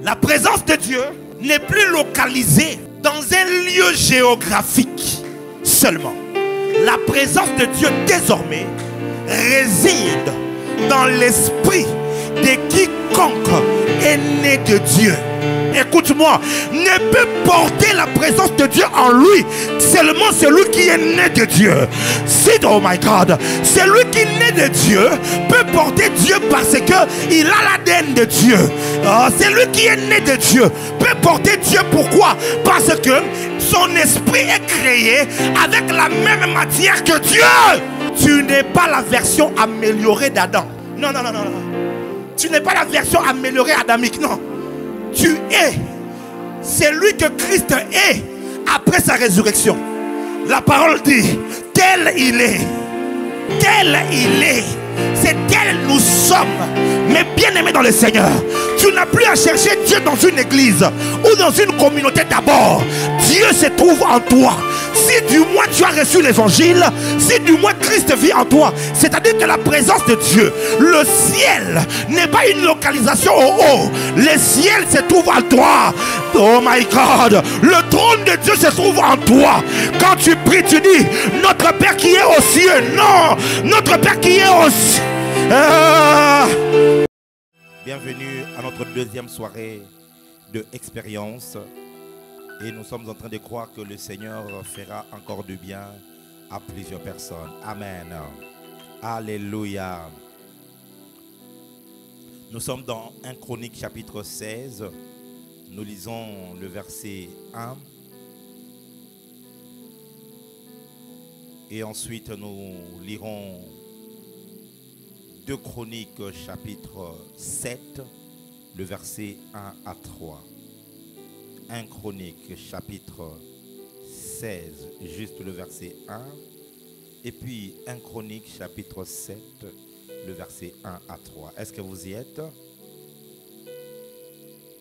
La présence de Dieu n'est plus localisée dans un lieu géographique seulement. La présence de Dieu désormais réside dans l'esprit de quiconque est né de Dieu. Écoute-moi, ne peut porter la présence de Dieu en lui seulement celui qui est né de Dieu. Oh my God, celui qui est né de Dieu peut porter Dieu parce que il a l'ADN de Dieu. Celui qui est né de Dieu peut porter Dieu. Pourquoi? Parce que son esprit est créé avec la même matière que Dieu. Tu n'es pas la version améliorée d'Adam. Non, non, non, non. Tu n'es pas la version améliorée adamique, non. Tu es celui que Christ est après sa résurrection. La parole dit, tel il est. Tel il est. C'est tel nous sommes. Mais bien aimé dans le Seigneur, tu n'as plus à chercher Dieu dans une église ou dans une communauté d'abord. Dieu se trouve en toi. Si du moins tu as reçu l'évangile, si du moins Christ vit en toi, c'est-à-dire que la présence de Dieu, le ciel n'est pas une localisation au haut. Le ciel se trouve en toi. Oh my God, le trône de Dieu se trouve en toi. Quand tu pries, tu dis, notre Père qui est aux cieux. Non, notre Père qui est aux cieux. Bienvenue à notre deuxième soirée de expérience. Et nous sommes en train de croire que le Seigneur fera encore du bien à plusieurs personnes. Amen. Alléluia. Nous sommes dans 1 Chronique chapitre 16. Nous lisons le verset 1. Et ensuite nous lirons 2 Chroniques chapitre 7, le verset 1 à 3. 1 Chronique chapitre 16, juste le verset 1. Et puis 1 Chronique chapitre 7, le verset 1 à 3. Est-ce que vous y êtes?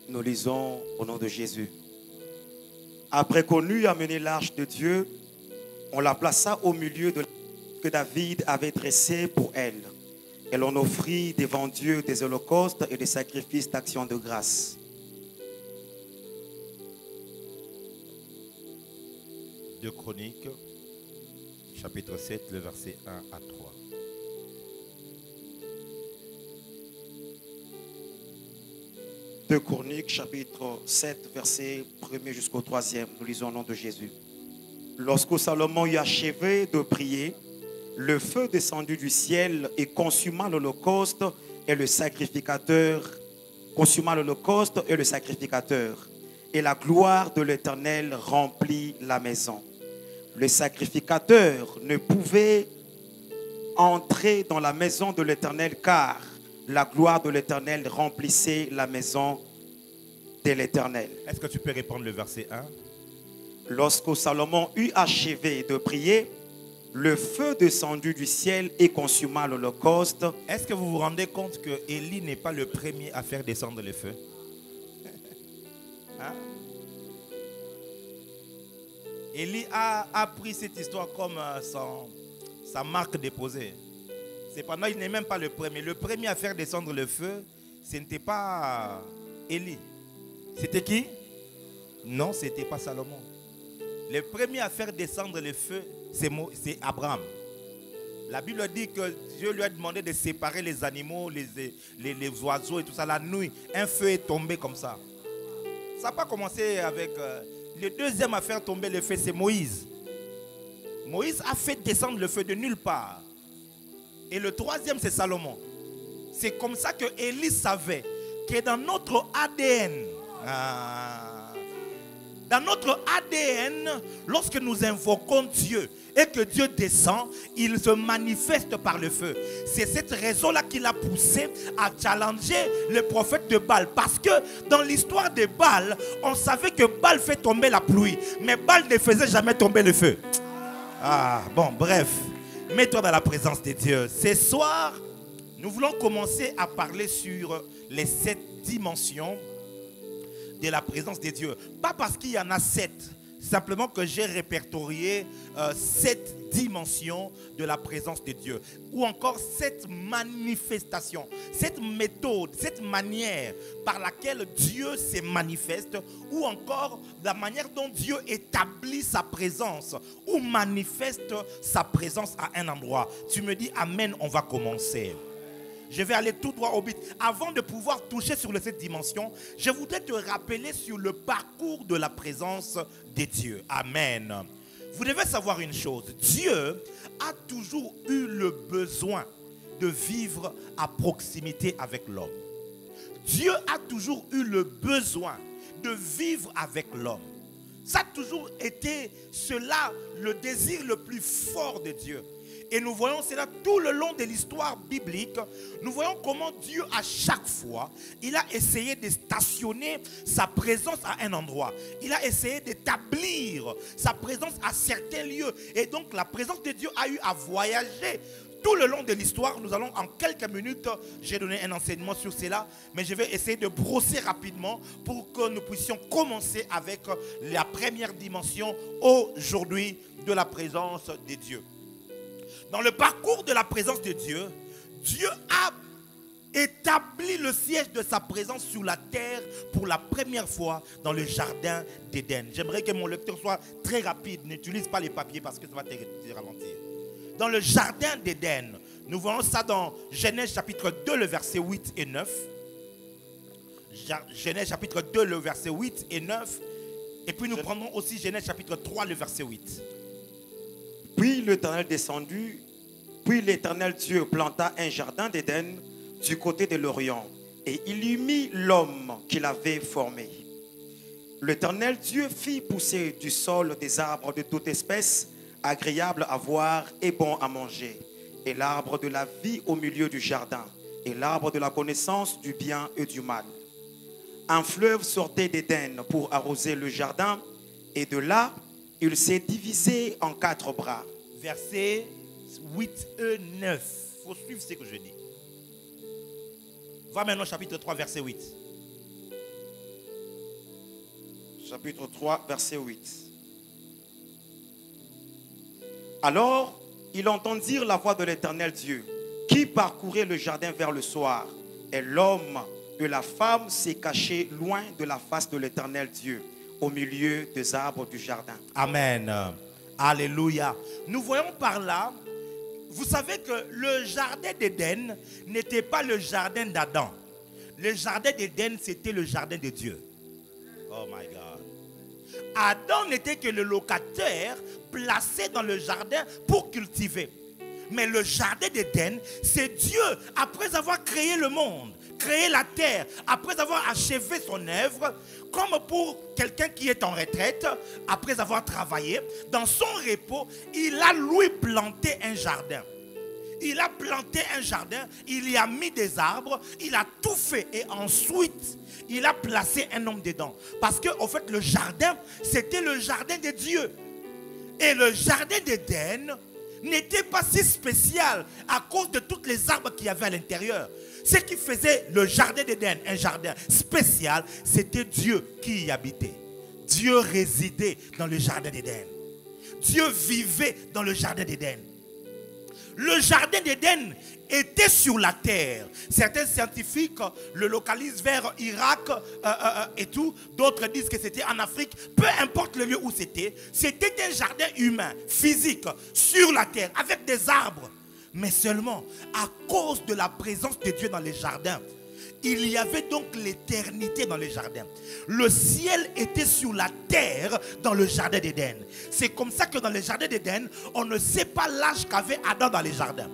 Nous lisons au nom de Jésus. Après qu'on eut amené l'arche de Dieu, on la plaça au milieu de que David avait dressé pour elle. Et l'on offrit devant Dieu des holocaustes et des sacrifices d'action de grâce. 2 Chroniques, chapitre 7, le verset 1 à 3. Deux Chroniques, chapitre 7, verset 1er jusqu'au 3e. Nous lisons au nom de Jésus. Lorsque Salomon eut achevé de prier, le feu descendit du ciel et consuma l'holocauste et le sacrificateur. Consuma l'holocauste et le sacrificateur. Et la gloire de l'Éternel remplit la maison. Le sacrificateur ne pouvait entrer dans la maison de l'Éternel car la gloire de l'Éternel remplissait la maison de l'Éternel. Est-ce que tu peux répondre le verset 1? Lorsque Salomon eut achevé de prier, le feu descendit du ciel et consuma l'holocauste. Est-ce que vous vous rendez compte que Élie n'est pas le premier à faire descendre le feu? Hein? Élie a pris cette histoire comme sa marque déposée. Cependant, il n'est même pas le premier. Le premier à faire descendre le feu, ce n'était pas Élie. C'était qui? Non, ce n'était pas Salomon. Le premier à faire descendre le feu, c'est Abraham. La Bible dit que Dieu lui a demandé de séparer les animaux, les oiseaux et tout ça. La nuit, un feu est tombé comme ça. Ça n'a pas commencé avec... le deuxième à faire tomber le feu, c'est Moïse. Moïse a fait descendre le feu de nulle part. Et le troisième, c'est Salomon. C'est comme ça que Élie savait que dans notre ADN, dans notre ADN, lorsque nous invoquons Dieu et que Dieu descend, il se manifeste par le feu. C'est cette raison-là qu'il a poussé à challenger le prophète de Baal. Parce que dans l'histoire de Baal, on savait que Baal fait tomber la pluie. Mais Baal ne faisait jamais tomber le feu. Bon, bref. Mets-toi dans la présence de Dieu. Ce soir, nous voulons commencer à parler sur les 7 dimensions de la présence de Dieu. Pas parce qu'il y en a 7. simplement que j'ai répertorié 7 dimensions de la présence de Dieu. Ou encore 7 manifestations, cette méthode, cette manière par laquelle Dieu se manifeste, ou encore la manière dont Dieu établit sa présence ou manifeste sa présence à un endroit. Tu me dis amen, on va commencer. Je vais aller tout droit au but. Avant de pouvoir toucher sur cette dimension, je voudrais te rappeler sur le parcours de la présence de Dieu. Amen. Vous devez savoir une chose. Dieu a toujours eu le besoin de vivre à proximité avec l'homme. Dieu a toujours eu le besoin de vivre avec l'homme. Ça a toujours été cela, le désir le plus fort de Dieu. Et nous voyons cela tout le long de l'histoire biblique. Nous voyons comment Dieu, à chaque fois, il a essayé de stationner sa présence à un endroit. Il a essayé d'établir sa présence à certains lieux. Et donc, la présence de Dieu a eu à voyager tout le long de l'histoire. Nous allons en quelques minutes, j'ai donné un enseignement sur cela, mais je vais essayer de brosser rapidement pour que nous puissions commencer avec la première dimension aujourd'hui de la présence de Dieu. Dans le parcours de la présence de Dieu, Dieu a établi le siège de sa présence sur la terre pour la première fois dans le jardin d'Éden. J'aimerais que mon lecteur soit très rapide. N'utilise pas les papiers parce que ça va te ralentir. Dans le jardin d'Éden, nous voyons ça dans Genèse chapitre 2, le verset 8 et 9. Genèse chapitre 2, le verset 8 et 9. Et puis nous prendrons aussi Genèse chapitre 3, le verset 8. Puis l'Éternel descendit, puis l'Éternel Dieu planta un jardin d'Éden du côté de l'Orient, et il y mit l'homme qu'il avait formé. L'Éternel Dieu fit pousser du sol des arbres de toute espèce, agréables à voir et bons à manger, et l'arbre de la vie au milieu du jardin, et l'arbre de la connaissance du bien et du mal. Un fleuve sortait d'Éden pour arroser le jardin, et de là, il s'est divisé en 4 bras. Verset 8 et 9. Il faut suivre ce que je dis. Va maintenant chapitre 3, verset 8. Chapitre 3, verset 8. Alors, il entendit la voix de l'Éternel Dieu, qui parcourait le jardin vers le soir. Et l'homme et la femme s'est caché loin de la face de l'Éternel Dieu, au milieu des arbres du jardin. Amen. Alléluia. Nous voyons par là, vous savez que le jardin d'Éden n'était pas le jardin d'Adam. Le jardin d'Éden, c'était le jardin de Dieu. Oh my God. Adam n'était que le locataire placé dans le jardin pour cultiver. Mais le jardin d'Éden, c'est Dieu, après avoir créé le monde, créé la terre, après avoir achevé son œuvre, comme pour quelqu'un qui est en retraite, après avoir travaillé, dans son repos, il a lui planté un jardin. Il a planté un jardin, il y a mis des arbres, il a tout fait et ensuite, il a placé un homme dedans. Parce que, en fait, le jardin, c'était le jardin de Dieu. Et le jardin d'Éden n'était pas si spécial à cause de toutes les arbres qu'il y avait à l'intérieur. Ce qui faisait le jardin d'Éden un jardin spécial, c'était Dieu qui y habitait. Dieu résidait dans le jardin d'Éden. Dieu vivait dans le jardin d'Éden. Le jardin d'Éden était sur la terre. Certains scientifiques le localisent vers Irak et tout. D'autres disent que c'était en Afrique. Peu importe le lieu où c'était. C'était un jardin humain, physique, sur la terre, avec des arbres. Mais seulement à cause de la présence de Dieu dans les jardins, il y avait donc l'éternité dans les jardins. Le ciel était sur la terre dans le jardin d'Éden. C'est comme ça que dans le jardin d'Éden, on ne sait pas l'âge qu'avait Adam dans les jardins.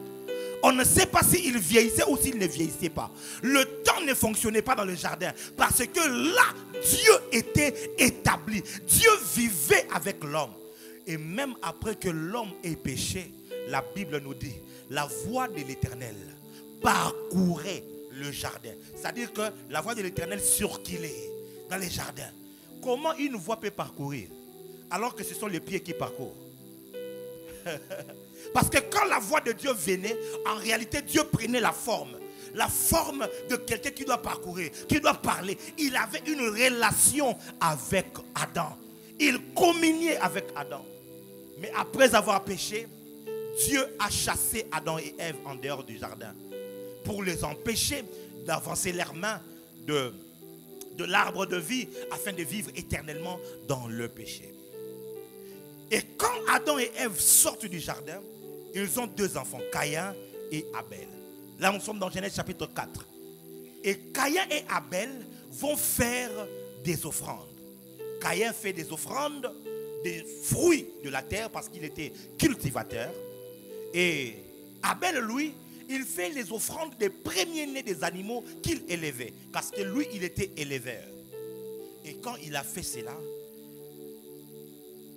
On ne sait pas s'il vieillissait ou s'il ne vieillissait pas. Le temps ne fonctionnait pas dans le jardin parce que là, Dieu était établi. Dieu vivait avec l'homme. Et même après que l'homme ait péché, la Bible nous dit, la voix de l'Éternel parcourait le jardin. C'est-à-dire que la voix de l'Éternel circulait dans les jardins. Comment une voix peut parcourir alors que ce sont les pieds qui parcourent? Parce que quand la voix de Dieu venait, en réalité Dieu prenait la forme de quelqu'un qui doit parcourir, qui doit parler. Il avait une relation avec Adam. il communiait avec Adam. Mais après avoir péché, Dieu a chassé Adam et Ève en dehors du jardin pour les empêcher d'avancer leurs mains de l'arbre de vie afin de vivre éternellement dans le péché. Et quand Adam et Ève sortent du jardin, ils ont deux enfants, Caïn et Abel. Là, nous sommes dans Genèse chapitre 4. Et Caïn et Abel vont faire des offrandes. Caïn fait des offrandes des fruits de la terre parce qu'il était cultivateur. Et Abel, lui, il fait les offrandes des premiers-nés des animaux qu'il élevait. Parce que lui, il était éleveur. Et quand il a fait cela,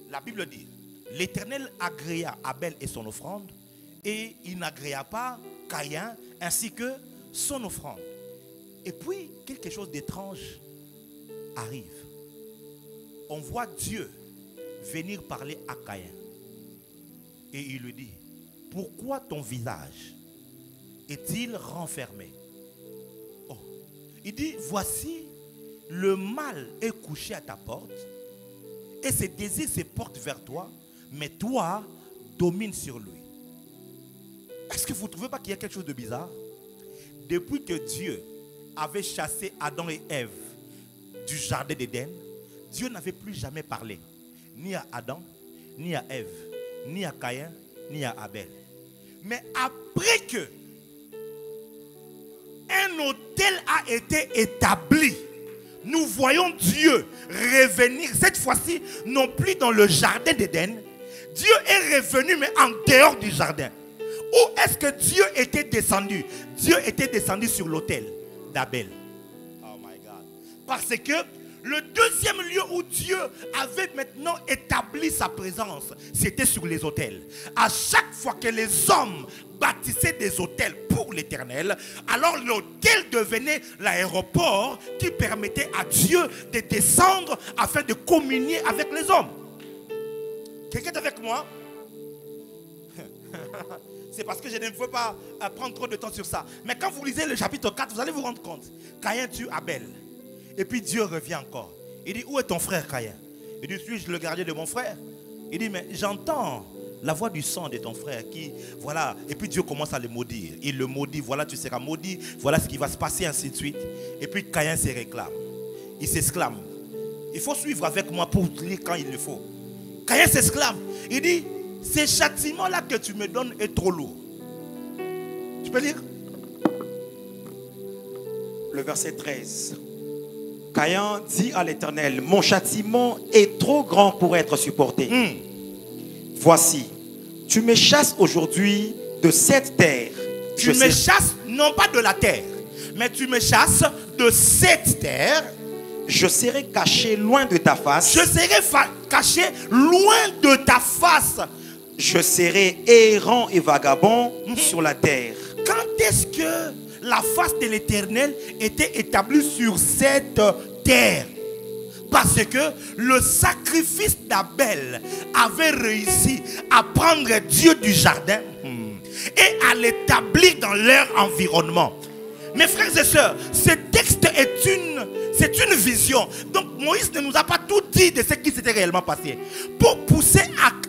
la Bible dit, l'Éternel agréa Abel et son offrande, et il n'agréa pas Caïn ainsi que son offrande. Et puis, quelque chose d'étrange arrive. On voit Dieu venir parler à Caïn. Et il lui dit, pourquoi ton visage est-il renfermé? Oh. Il dit, voici, le mal est couché à ta porte, et ses désirs se portent vers toi, mais toi, domine sur lui. Est-ce que vous ne trouvez pas qu'il y a quelque chose de bizarre? Depuis que Dieu avait chassé Adam et Ève du jardin d'Éden, Dieu n'avait plus jamais parlé, ni à Adam, ni à Ève, ni à Caïn, ni à Abel. Mais après que un autel a été établi, nous voyons Dieu revenir, cette fois-ci, non plus dans le jardin d'Éden. Dieu est revenu, mais en dehors du jardin. Où est-ce que Dieu était descendu? Dieu était descendu sur l'autel d'Abel. Oh my God. Parce que le deuxième lieu où Dieu avait maintenant établi sa présence, c'était sur les autels. À chaque fois que les hommes bâtissaient des autels pour l'Éternel, alors l'autel devenait l'aéroport qui permettait à Dieu de descendre afin de communier avec les hommes. Quelqu'un est avec moi? C'est parce que je ne veux pas prendre trop de temps sur ça. Mais quand vous lisez le chapitre 4, vous allez vous rendre compte. Caïn tue Abel. Et puis Dieu revient encore. Il dit, où est ton frère Caïn? Il dit, suis-je le gardien de mon frère? Il dit, mais j'entends la voix du sang de ton frère qui, voilà. Et puis Dieu commence à le maudire. Il le maudit, voilà, tu seras maudit. Voilà ce qui va se passer, ainsi de suite. Et puis Caïn se réclame. Il s'exclame. Il faut suivre avec moi pour lire quand il le faut. Caïn s'exclame. Il dit, ce châtiment-là que tu me donnes est trop lourd. Tu peux lire? Le verset 13. Caïn dit à l'Éternel, mon châtiment est trop grand pour être supporté. Voici, tu me chasses aujourd'hui de cette terre. Tu me chasses non pas de la terre, mais tu me chasses de cette terre. Je serai caché loin de ta face. Je serai caché loin de ta face. Je serai errant et vagabond sur la terre. Quand est-ce que la face de l'Éternel était établie sur cette terre? Parce que le sacrifice d'Abel avait réussi à prendre Dieu du jardin et à l'établir dans leur environnement. Mes frères et sœurs, ce texte c'est une vision. Donc Moïse ne nous a pas tout dit de ce qui s'était réellement passé. Pour pousser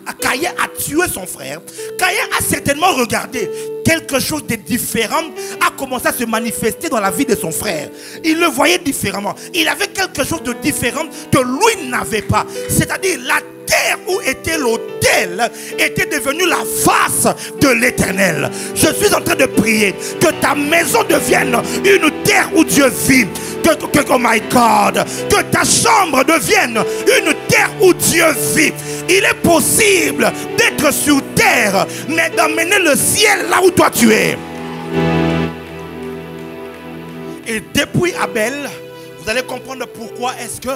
à Caïn à tuer son frère, Caïn a certainement regardé quelque chose de différent a commencé à se manifester dans la vie de son frère. Il le voyait différemment. Il avait quelque chose de différent que lui n'avait pas. C'est-à-dire la terre où était l'autel était devenue la face de l'Éternel. Je suis en train de prier que ta maison devienne une terre où Dieu vit. Oh my God, que ta chambre devienne une terre où Dieu vit. Il est possible d'être sur terre, mais d'emmener le ciel là où toi tu es. Et depuis Abel, vous allez comprendre pourquoi est-ce que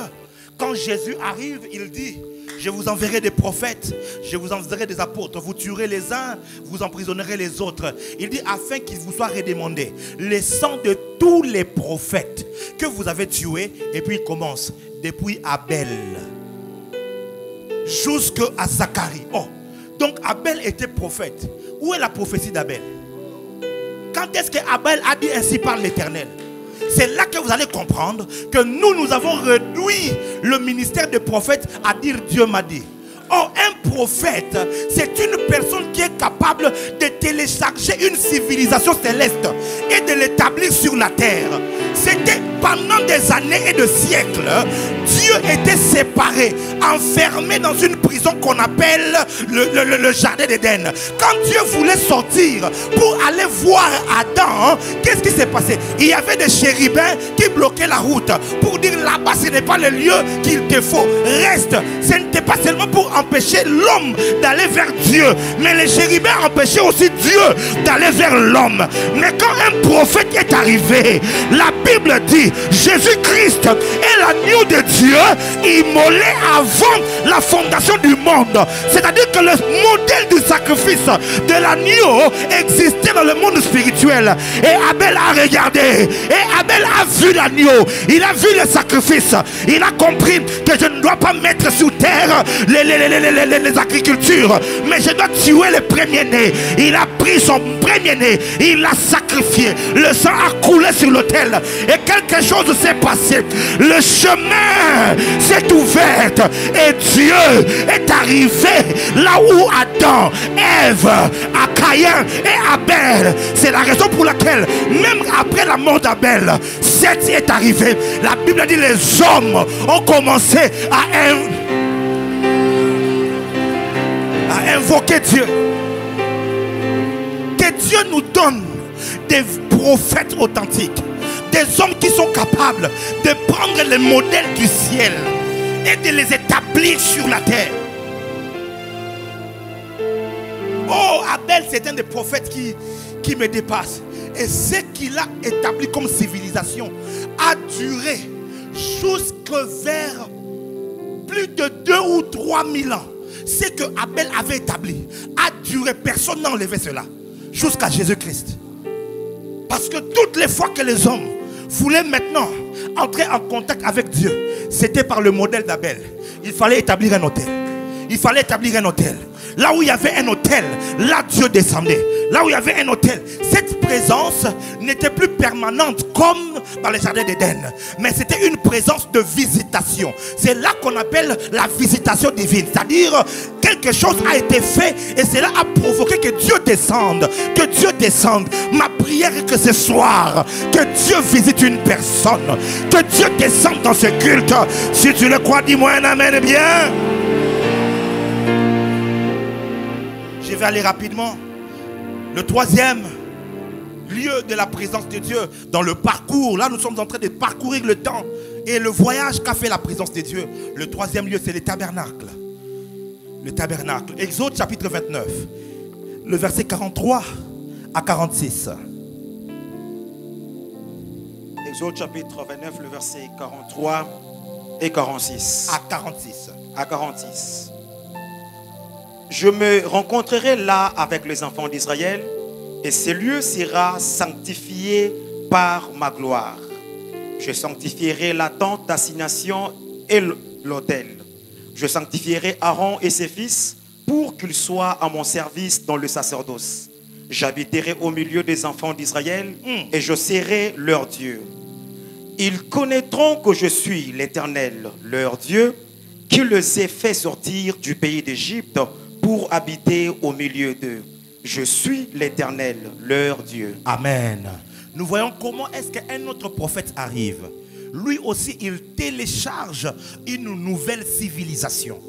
quand Jésus arrive, il dit, je vous enverrai des prophètes, je vous enverrai des apôtres, vous tuerez les uns, vous emprisonnerez les autres. Il dit afin qu'il vous soit redemandé le sang de tous les prophètes que vous avez tués. Et puis il commence depuis Abel jusqu'à Zacharie. Oh, donc Abel était prophète. Où est la prophétie d'Abel? Quand est-ce que Abel a dit ainsi par l'Éternel? c'est là que vous allez comprendre que nous avons réduit le ministère des prophètes à dire Dieu m'a dit. Or, un prophète, c'est une personne qui est capable de télécharger une civilisation céleste et de l'établir sur la terre. C'était pendant des années et des siècles, Dieu était séparé, enfermé dans une prison qu'on appelle le jardin d'Éden. Quand Dieu voulait sortir pour aller voir Adam, qu'est-ce qui s'est passé? Il y avait des chérubins qui bloquaient la route pour dire là-bas ce n'est pas le lieu qu'il te faut. Reste. Ce n'était pas seulement pour empêcher l'homme d'aller vers Dieu, mais les chérubins empêchaient aussi Dieu d'aller vers l'homme. Mais quand un prophète est arrivé, la Bible dit Jésus-Christ est l'agneau de Dieu immolé avant la fondation du monde. C'est-à-dire que le modèle du sacrifice de l'agneau existait dans le monde spirituel. Et Abel a regardé, et Abel a vu l'agneau, il a vu le sacrifice, il a compris que je ne dois pas mettre sur terre les agricultures, mais je dois tuer les premiers-nés. Il a pris son premier-né, il l'a sacrifié, le sang a coulé sur l'autel et quelque chose s'est passé. Le chemin s'est ouvert et Dieu est arrivé là où Adam, Ève, Caïn et Abel. C'est la raison pour laquelle même après la mort d'Abel, Seth est arrivé. La Bible dit les hommes ont commencé à invoquer Dieu. Que Dieu nous donne des prophètes authentiques, des hommes qui sont capables de prendre les modèles du ciel et de les établir sur la terre. Oh, Abel, c'est un des prophètes qui me dépasse. Et ce qu'il a établi comme civilisation a duré jusque vers plus de 2 ou 3 000 ans. Ce que Abel avait établi a duré, personne n'a enlevé cela jusqu'à Jésus-Christ. Parce que toutes les fois que les hommes voulaient maintenant entrer en contact avec Dieu, c'était par le modèle d'Abel. Il fallait établir un autel. Il fallait établir un autel. Là où il y avait un autel, là Dieu descendait. Là où il y avait un autel, cette présence n'était plus permanente comme dans les jardins d'Éden, mais c'était une présence de visitation. C'est là qu'on appelle la visitation divine. C'est-à-dire quelque chose a été fait et cela a provoqué que Dieu descende. Que Dieu descende. Ma prière est que ce soir, que Dieu visite une personne. Que Dieu descende dans ce culte. Si tu le crois, dis-moi un amen bien. Je vais aller rapidement. Le troisième lieu de la présence de Dieu dans le parcours. Là, nous sommes en train de parcourir le temps et le voyage qu'a fait la présence de Dieu. Le troisième lieu, c'est le tabernacle. Le tabernacle. Exode chapitre 29, le verset 43 à 46. Exode chapitre 29, le verset 43 et 46. À 46. À 46. Je me rencontrerai là avec les enfants d'Israël et ce lieu sera sanctifié par ma gloire. Je sanctifierai la tente d'assignation et l'autel. Je sanctifierai Aaron et ses fils pour qu'ils soient à mon service dans le sacerdoce. J'habiterai au milieu des enfants d'Israël et je serai leur Dieu. Ils connaîtront que je suis l'Éternel, leur Dieu, qui les ai fait sortir du pays d'Égypte pour habiter au milieu d'eux. Je suis l'Éternel, leur Dieu. Amen. Nous voyons comment est-ce qu'un autre prophète arrive. Lui aussi, il télécharge une nouvelle civilisation.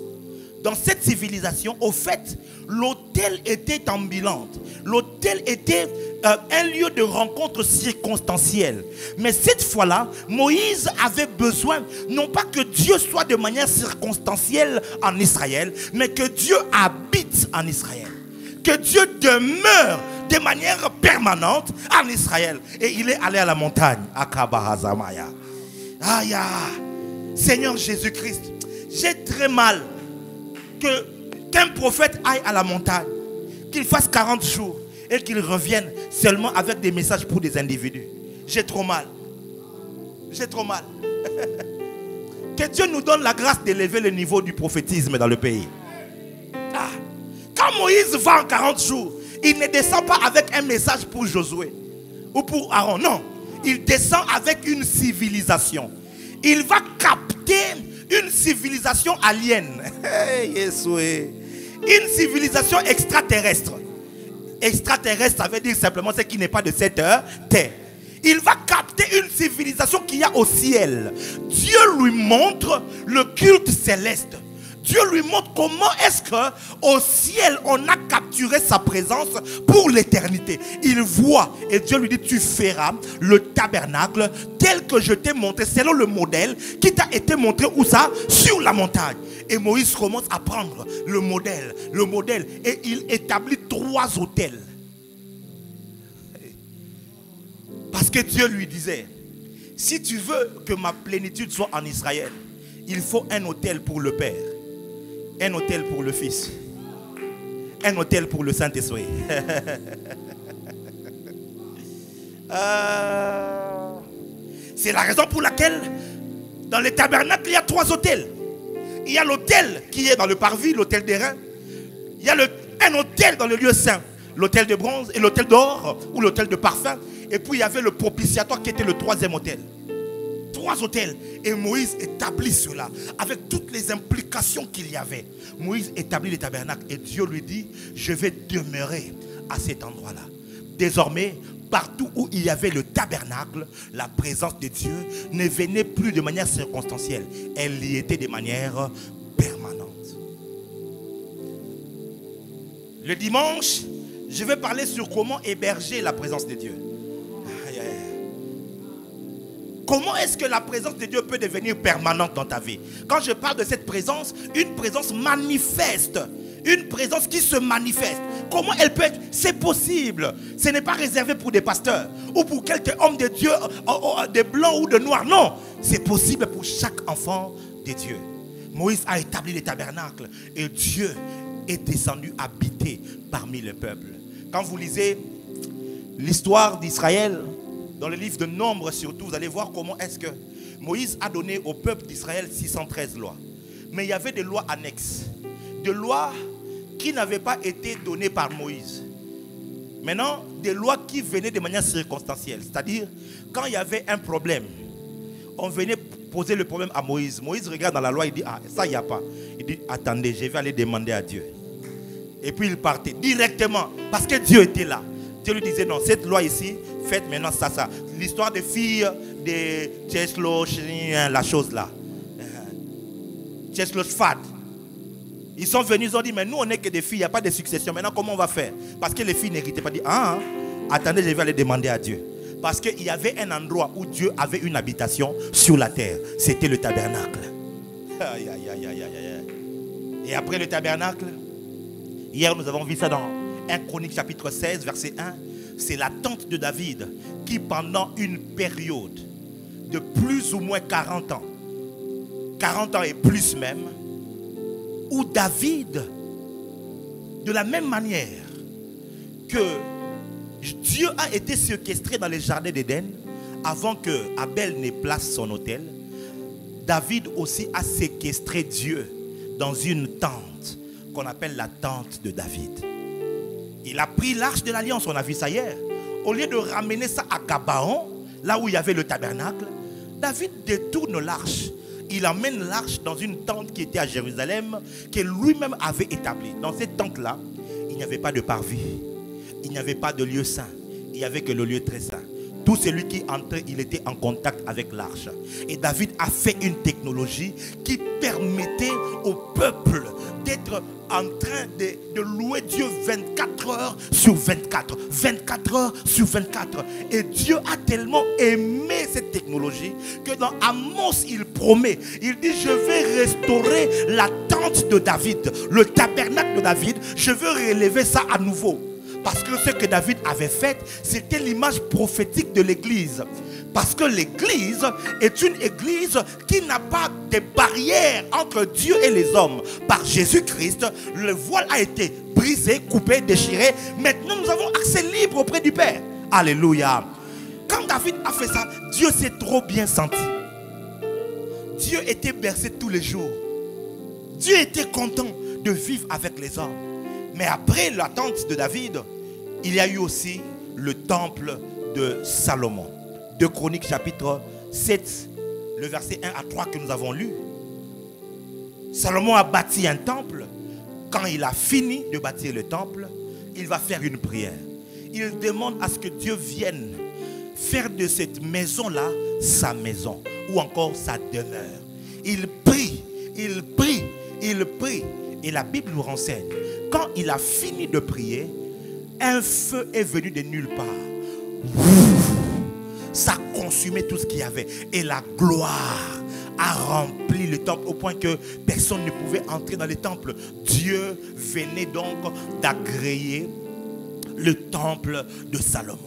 Dans cette civilisation, au fait, l'autel était ambulante. L'autel était un lieu de rencontre circonstancielle. Mais cette fois-là, Moïse avait besoin, non pas que Dieu soit de manière circonstancielle en Israël, mais que Dieu habite en Israël. Que Dieu demeure de manière permanente en Israël. Et il est allé à la montagne, à Kabahazamaya. Aïe, Seigneur Jésus-Christ, j'ai très mal qu'un prophète aille à la montagne, qu'il fasse 40 jours et qu'il revienne seulement avec des messages pour des individus. J'ai trop mal. J'ai trop mal. Que Dieu nous donne la grâce d'élever le niveau du prophétisme dans le pays. Quand Moïse va en 40 jours, il ne descend pas avec un message pour Josué ou pour Aaron. Non. il descend avec une civilisation. Il va capter une civilisation alien. Une civilisation extraterrestre. Extraterrestre, ça veut dire simplement ce qui n'est pas de cette terre. Il va capter une civilisation qu'il y a au ciel. Dieu lui montre le culte céleste. Dieu lui montre comment est-ce qu'au ciel on a capturé sa présence pour l'éternité. Il voit et Dieu lui dit, tu feras le tabernacle tel que je t'ai montré, selon le modèle qui t'a été montré où ça? Sur la montagne. Et Moïse commence à prendre le modèle, et il établit 3 autels. Parce que Dieu lui disait, si tu veux que ma plénitude soit en Israël, il faut un autel pour le Père, un autel pour le Fils, un autel pour le Saint-Esprit. C'est la raison pour laquelle dans les tabernacles il y a 3 autels. Il y a l'autel qui est dans le parvis, l'autel d'airain. Il y a un autel dans le lieu saint, l'autel de bronze et l'autel d'or ou l'autel de parfum. Et puis il y avait le propitiatoire qui était le 3e autel. 3 autels. Et Moïse établit cela avec toutes les implications qu'il y avait. Moïse établit les tabernacles et Dieu lui dit, je vais demeurer à cet endroit-là. Désormais, partout où il y avait le tabernacle, la présence de Dieu ne venait plus de manière circonstancielle. Elle y était de manière permanente. Le dimanche, je vais parler sur comment héberger la présence de Dieu. Comment est-ce que la présence de Dieu peut devenir permanente dans ta vie? Quand je parle de cette présence, une présence manifeste. Une présence qui se manifeste. Comment elle peut être? C'est possible. Ce n'est pas réservé pour des pasteurs ou pour quelques hommes de Dieu, des blancs ou de noirs. Non, c'est possible pour chaque enfant de Dieu. Moïse a établi les tabernacles et Dieu est descendu habiter parmi le peuple. Quand vous lisez l'histoire d'Israël, dans le livre de Nombres surtout, vous allez voir comment est-ce que Moïse a donné au peuple d'Israël 613 lois. Mais il y avait des lois annexes. Des lois qui n'avaient pas été données par Moïse. Maintenant, des lois qui venaient de manière circonstancielle. C'est-à-dire, quand il y avait un problème, on venait poser le problème à Moïse. Moïse regarde dans la loi, il dit, ah, ça, il n'y a pas. Il dit, attendez, je vais aller demander à Dieu. Et puis il partait directement, parce que Dieu était là. Dieu lui disait, non, cette loi ici, faites maintenant ça, ça. L'histoire des filles de Tchesloch, la chose là. Tcheslochfat. Ils sont venus, ils ont dit, mais nous on n'est que des filles, il n'y a pas de succession. Maintenant comment on va faire? Parce que les filles n'héritaient pas. Dit, ah, attendez, je vais aller demander à Dieu. Parce qu'il y avait un endroit où Dieu avait une habitation sur la terre. C'était le tabernacle. Aïe, aïe, aïe, aïe, aïe. Et après le tabernacle, hier nous avons vu ça dans 1 Chronique chapitre 16 verset 1. C'est la tente de David qui pendant une période de plus ou moins 40 ans, 40 ans et plus même, où David, de la même manière que Dieu a été séquestré dans les jardins d'Éden avant que Abel n'ait place son autel, David aussi a séquestré Dieu dans une tente qu'on appelle la tente de David. Il a pris l'arche de l'alliance, on a vu ça hier. Au lieu de ramener ça à Gabaon, là où il y avait le tabernacle, David détourne l'arche. Il emmène l'arche dans une tente qui était à Jérusalem, que lui-même avait établie. Dans cette tente-là, il n'y avait pas de parvis, il n'y avait pas de lieu saint, il n'y avait que le lieu très saint. Tout celui qui entrait, il était en contact avec l'arche. Et David a fait une technologie qui permettait au peuple d'être en train de louer Dieu 24 heures sur 24. 24 heures sur 24. Et Dieu a tellement aimé cette technologie que dans Amos, il promet. Il dit, je vais restaurer la tente de David, le tabernacle de David. Je veux relever ça à nouveau. Parce que ce que David avait fait, c'était l'image prophétique de l'église. Parce que l'église est une église qui n'a pas de barrière entre Dieu et les hommes. Par Jésus-Christ, le voile a été brisé, coupé, déchiré. Maintenant, nous avons accès libre auprès du Père. Alléluia. Quand David a fait ça, Dieu s'est trop bien senti. Dieu était bercé tous les jours. Dieu était content de vivre avec les hommes. Mais après la tente de David, il y a eu aussi le temple de Salomon. 2 Chroniques chapitre 7, le verset 1 à 3 que nous avons lu. Salomon a bâti un temple. Quand il a fini de bâtir le temple, il va faire une prière. Il demande à ce que Dieu vienne faire de cette maison-là sa maison ou encore sa demeure. Il prie, il prie, il prie. Et la Bible nous renseigne. Quand il a fini de prier, un feu est venu de nulle part. Ça consumait tout ce qu'il y avait. Et la gloire a rempli le temple au point que personne ne pouvait entrer dans le temple. Dieu venait donc d'agréer le temple de Salomon.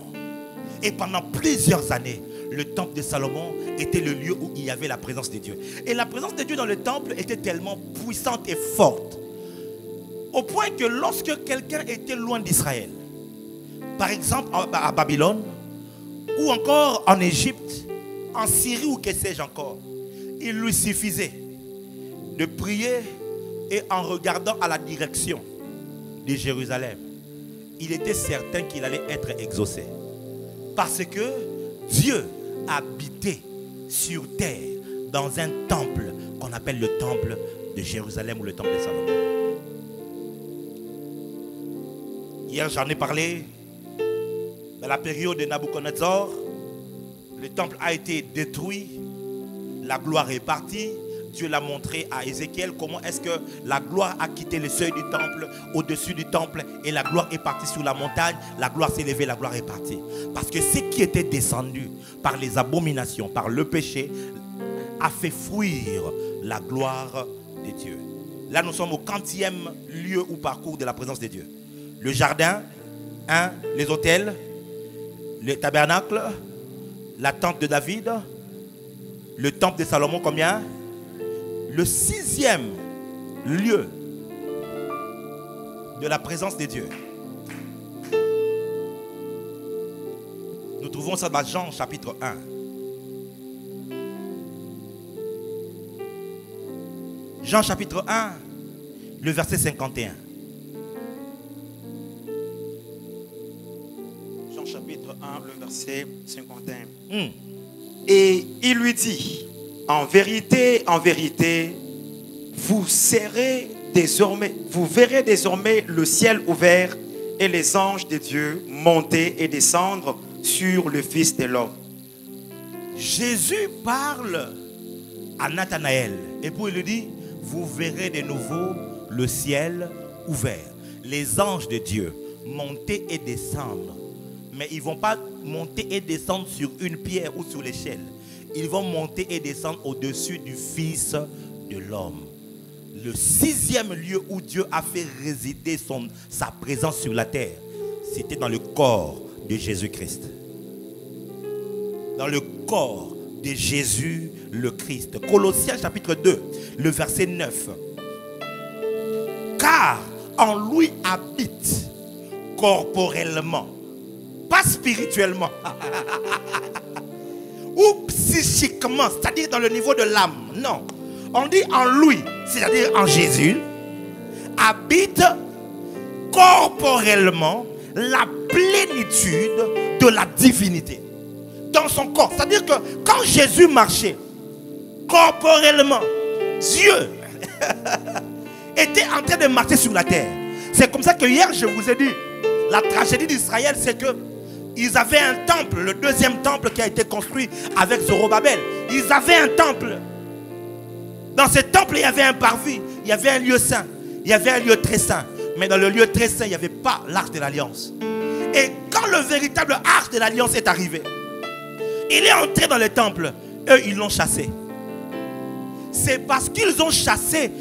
Et pendant plusieurs années, le temple de Salomon était le lieu où il y avait la présence de Dieu. Et la présence de Dieu dans le temple était tellement puissante et forte, au point que lorsque quelqu'un était loin d'Israël, par exemple à Babylone, ou encore en Égypte, en Syrie ou que sais-je encore, il lui suffisait de prier et en regardant à la direction de Jérusalem, il était certain qu'il allait être exaucé. Parce que Dieu habitait sur terre dans un temple qu'on appelle le temple de Jérusalem ou le temple de Salomon. Hier, j'en ai parlé. Dans la période de Nabuchodonosor, le temple a été détruit. La gloire est partie. Dieu l'a montré à Ézéchiel comment est-ce que la gloire a quitté le seuil du temple, au-dessus du temple, et la gloire est partie sur la montagne. La gloire s'est levée, la gloire est partie. Parce que ce qui était descendu par les abominations, par le péché, a fait fuir la gloire de Dieu. Là, nous sommes au 40e lieu ou parcours de la présence de Dieu. Le jardin, les autels, le tabernacle, la tente de David, le temple de Salomon, combien? Le 6e lieu de la présence de Dieu. Nous trouvons ça dans Jean chapitre 1. Jean chapitre 1, le verset 51. Jean chapitre 1, le verset 51. Et il lui dit, en vérité, vous verrez désormais le ciel ouvert et les anges de Dieu monter et descendre sur le Fils de l'homme. Jésus parle à Nathanaël et puis il lui dit, vous verrez de nouveau le ciel ouvert, les anges de Dieu monter et descendre. Mais ils ne vont pas monter et descendre sur une pierre ou sur l'échelle. Ils vont monter et descendre au-dessus du Fils de l'homme. Le 6e lieu où Dieu a fait résider sa présence sur la terre, c'était dans le corps de Jésus-Christ. Dans le corps de Jésus le Christ. Colossiens chapitre 2, le verset 9. Car en lui habite corporellement, pas spirituellement, ou psychiquement, c'est-à-dire dans le niveau de l'âme. Non. On dit en lui, c'est-à-dire en Jésus, habite corporellement la plénitude de la divinité. Dans son corps. C'est-à-dire que quand Jésus marchait, corporellement, Dieu était en train de marcher sur la terre. C'est comme ça que hier, je vous ai dit, la tragédie d'Israël, c'est que ils avaient un temple, le 2e temple qui a été construit avec Zorobabel. Ils avaient un temple. Dans ce temple, il y avait un parvis, il y avait un lieu saint, il y avait un lieu très saint. Mais dans le lieu très saint, il n'y avait pas l'arche de l'alliance. Et quand le véritable arche de l'alliance est arrivé, il est entré dans le temple. Eux, ils l'ont chassé. C'est parce qu'ils ont chassé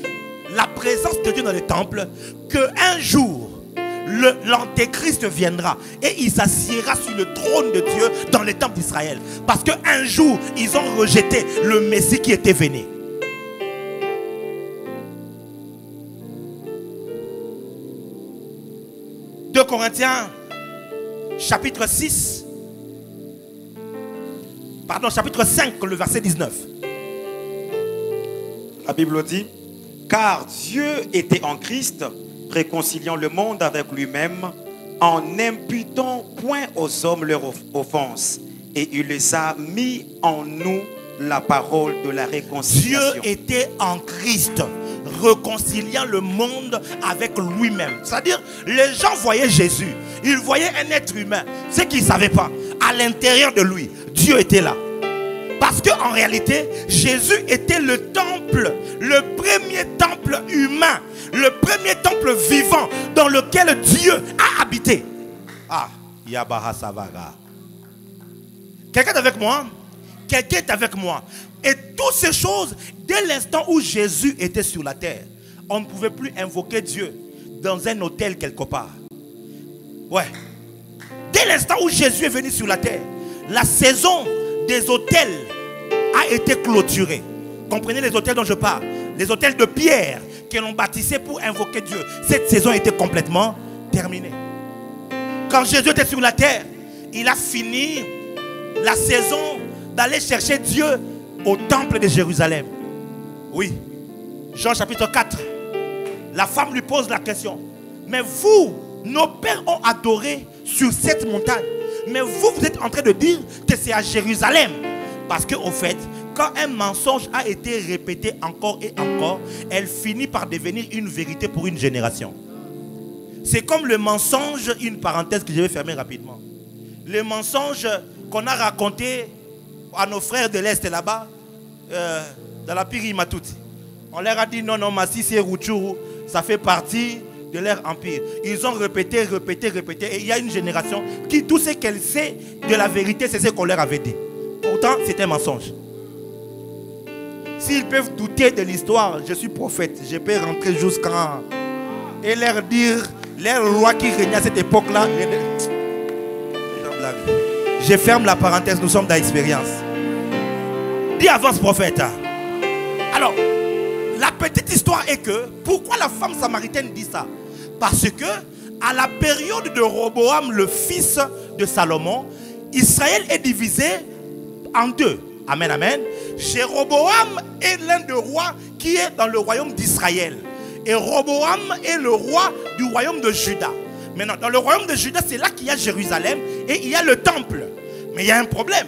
la présence de Dieu dans le temple qu'un jour, l'antéchrist viendra et il s'assiera sur le trône de Dieu dans le temple d'Israël. Parce qu'un jour, ils ont rejeté le Messie qui était venu. De Corinthiens, chapitre 6, chapitre 5, le verset 19. La Bible dit, car Dieu était en Christ, réconciliant le monde avec lui-même, en n'imputant point aux hommes leur offense, Et il les a mis en nous la parole de la réconciliation. Dieu était en Christ, réconciliant le monde avec lui-même. C'est-à-dire, les gens voyaient Jésus, ils voyaient un être humain. Ce qu'ils ne savaient pas, à l'intérieur de lui, Dieu était là. Parce qu'en réalité, Jésus était le temple, le premier temple humain, le premier temple vivant dans lequel Dieu a habité. Ah, Yabaha Savaga. Quelqu'un est avec moi? Quelqu'un est avec moi. Et toutes ces choses, dès l'instant où Jésus était sur la terre, on ne pouvait plus invoquer Dieu dans un hôtel quelque part. Ouais. Dès l'instant où Jésus est venu sur la terre, la saison des hôtels a été clôturée. Comprenez les hôtels dont je parle? Les hôtels de pierre que l'on bâtissait pour invoquer Dieu. Cette saison était complètement terminée. Quand Jésus était sur la terre, il a fini la saison d'aller chercher Dieu au temple de Jérusalem. Oui. Jean chapitre 4. La femme lui pose la question. Mais vous, nos pères ont adoré sur cette montagne. Mais vous, vous êtes en train de dire que c'est à Jérusalem. Parce qu'au fait, quand un mensonge a été répété encore et encore, elle finit par devenir une vérité pour une génération. C'est comme le mensonge, une parenthèse que je vais fermer rapidement. Le mensonge qu'on a raconté à nos frères de l'Est là-bas, dans la Piri Matouti. On leur a dit non, non, Massi c'est Rutshuru, ça fait partie de leur empire. Ils ont répété. Et il y a une génération qui, tout ce qu'elle sait de la vérité, c'est ce qu'on leur avait dit. Pourtant, c'est un mensonge. S'ils peuvent douter de l'histoire, je suis prophète. Je peux rentrer jusqu'en... et leur dire, leur roi qui régnait à cette époque-là. Je ferme la parenthèse, nous sommes dans l'expérience. Dis avance, prophète. Alors, la petite histoire est que, pourquoi la femme samaritaine dit ça? Parce que, à la période de Roboam, le fils de Salomon, Israël est divisé en deux. Amen, amen. Jéroboam est l'un des rois qui est dans le royaume d'Israël. Et Roboam est le roi du royaume de Juda. Maintenant, dans le royaume de Juda, c'est là qu'il y a Jérusalem et il y a le temple. Mais il y a un problème.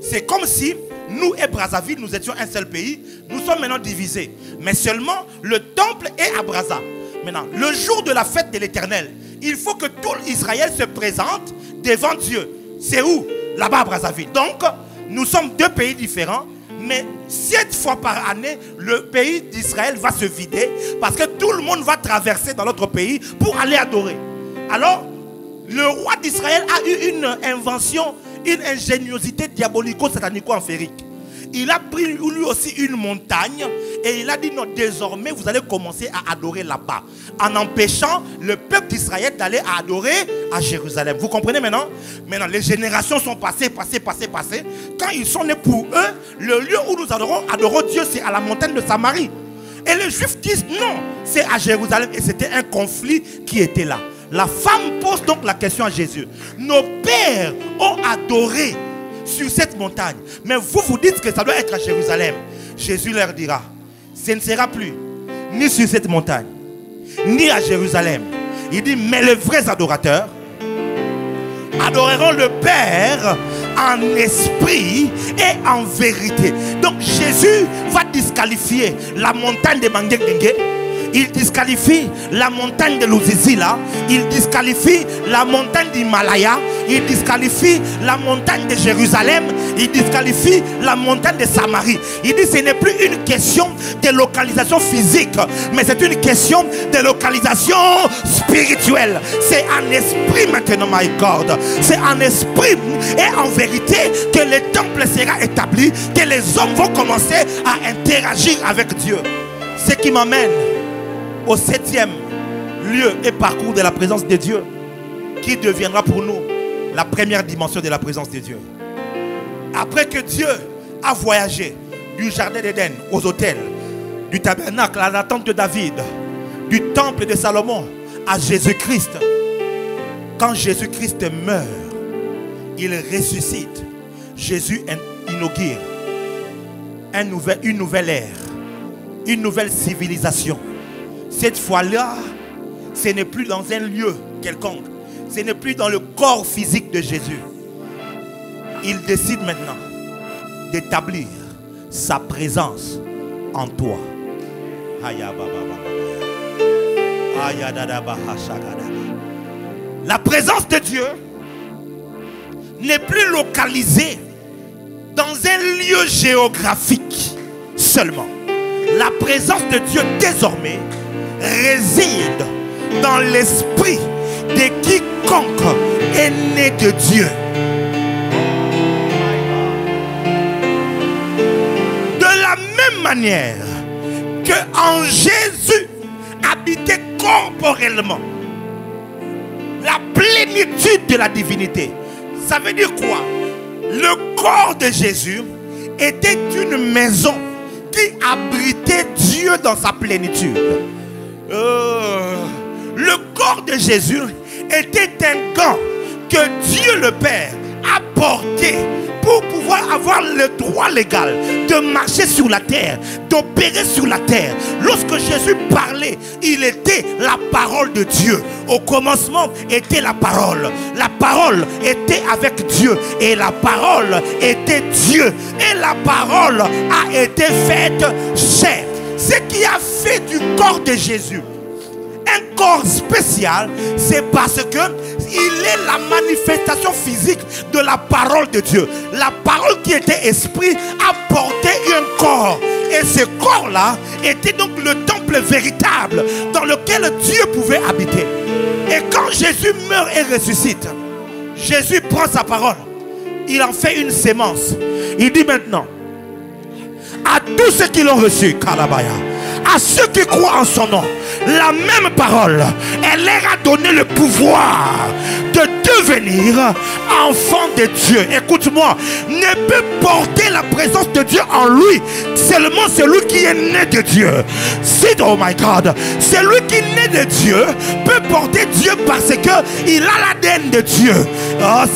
C'est comme si nous et Brazzaville, nous étions un seul pays. Nous sommes maintenant divisés. Mais seulement le temple est à Brazza. Maintenant, le jour de la fête de l'Éternel, il faut que tout Israël se présente devant Dieu. C'est où? Là-bas à Brazzaville. Donc, nous sommes deux pays différents. Mais 7 fois par année, le pays d'Israël va se vider parce que tout le monde va traverser dans notre pays pour aller adorer. Alors, le roi d'Israël a eu une invention, une ingéniosité diabolico-satanico-enférique. Il a pris lui aussi une montagne et il a dit non, désormais vous allez commencer à adorer là-bas, en empêchant le peuple d'Israël d'aller adorer à Jérusalem. Vous comprenez maintenant? Maintenant, les générations sont passées. Quand ils sont nés pour eux, le lieu où nous adorons Dieu, c'est à la montagne de Samarie. Et les Juifs disent non, c'est à Jérusalem. Et c'était un conflit qui était là. La femme pose donc la question à Jésus. Nos pères ont adoré sur cette montagne, mais vous, vous dites que ça doit être à Jérusalem. Jésus leur dira, ce ne sera plus ni sur cette montagne, ni à Jérusalem. Il dit, mais les vrais adorateurs adoreront le Père en esprit et en vérité. Donc Jésus va disqualifier la montagne de Manguengue. Il disqualifie la montagne de Luzizila. Il disqualifie la montagne d'Himalaya. Il disqualifie la montagne de Jérusalem. Il disqualifie la montagne de Samarie. Il dit ce n'est plus une question de localisation physique, mais c'est une question de localisation spirituelle. C'est en esprit maintenant, my God. C'est en esprit et en vérité que le temple sera établi, que les hommes vont commencer à interagir avec Dieu. Ce qui m'amène au 7e lieu et parcours de la présence de Dieu, qui deviendra pour nous la première dimension de la présence de Dieu. Après que Dieu a voyagé du jardin d'Éden aux autels, du tabernacle à la tente de David, du temple de Salomon à Jésus-Christ, quand Jésus-Christ meurt, il ressuscite. Jésus inaugure une nouvelle ère, une nouvelle civilisation. Cette fois-là, ce n'est plus dans un lieu quelconque. Ce n'est plus dans le corps physique de Jésus. il décide maintenant d'établir sa présence en toi. La présence de Dieu n'est plus localisée dans un lieu géographique seulement. La présence de Dieu désormais réside dans l'esprit de quiconque est né de Dieu. De la même manière que en Jésus habitait corporellement la plénitude de la divinité. Ça veut dire quoi? Le corps de Jésus était une maison qui abritait Dieu dans sa plénitude. Le corps de Jésus était un gant que Dieu le Père a porté pour pouvoir avoir le droit légal de marcher sur la terre, d'opérer sur la terre. Lorsque Jésus parlait, il était la parole de Dieu. Au commencement était la parole. La parole était avec Dieu et la parole était Dieu. Et la parole a été faite chair. Ce qui a fait du corps de Jésus un corps spécial, c'est parce que il est la manifestation physique de la parole de Dieu. La parole qui était esprit a porté un corps. Et ce corps-là était donc le temple véritable dans lequel Dieu pouvait habiter. Et quand Jésus meurt et ressuscite, Jésus prend sa parole. Il en fait une sémence. Il dit maintenant à tous ceux qui l'ont reçu, Kalabaya, à ceux qui croient en son nom, la même parole, elle leur a donné le pouvoir de devenir enfants de Dieu. Écoute-moi, ne peut porter la présence de Dieu en lui seulement celui qui est né de Dieu. C'est, oh my God, celui qui est né de Dieu peut porter Dieu parce que il a l'ADN de Dieu.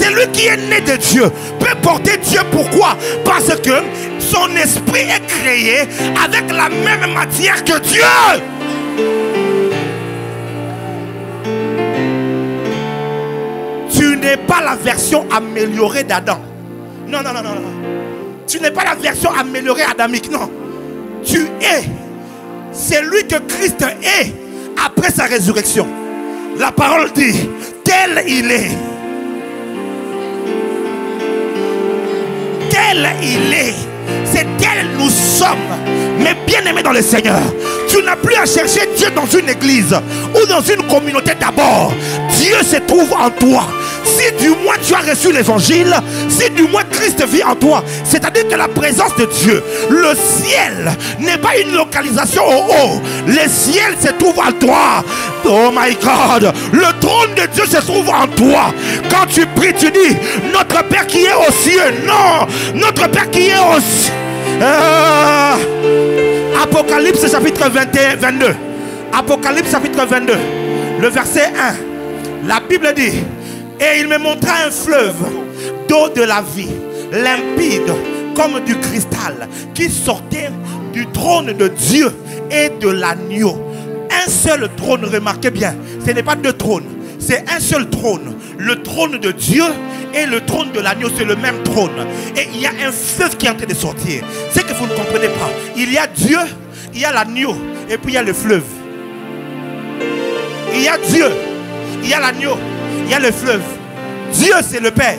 Celui qui est né de Dieu peut porter Dieu. Pourquoi? Parce que son esprit est créé avec la même matière que Dieu. Tu n'es pas la version améliorée d'Adam. Non, non, non, non, non. Tu n'es pas la version améliorée adamique. Non. Tu es celui que Christ est après sa résurrection. La parole dit, tel il est. Tel il est. C'est tel nous sommes. Mais bien aimé dans le Seigneur, tu n'as plus à chercher Dieu dans une église ou dans une communauté d'abord. Dieu se trouve en toi. Si du moins tu as reçu l'évangile, si du moins Christ vit en toi, c'est-à-dire que la présence de Dieu, le ciel n'est pas une localisation au haut. Le ciel se trouve en toi. Oh my God, le trône de Dieu se trouve en toi. Quand tu pries, tu dis notre Père qui est aux cieux. Non, notre Père qui est aux cieux. Apocalypse chapitre 21, 22. Apocalypse chapitre 22, le verset 1. La Bible dit, et il me montra un fleuve d'eau de la vie, limpide comme du cristal, qui sortait du trône de Dieu et de l'agneau. Un seul trône, remarquez bien, ce n'est pas deux trônes, c'est un seul trône. Le trône de Dieu et le trône de l'agneau, c'est le même trône. Et il y a un fleuve qui est en train de sortir. C'est que vous ne comprenez pas. Il y a Dieu, il y a l'agneau, et puis il y a le fleuve. Il y a Dieu, il y a l'agneau, il y a le fleuve. Dieu c'est le Père,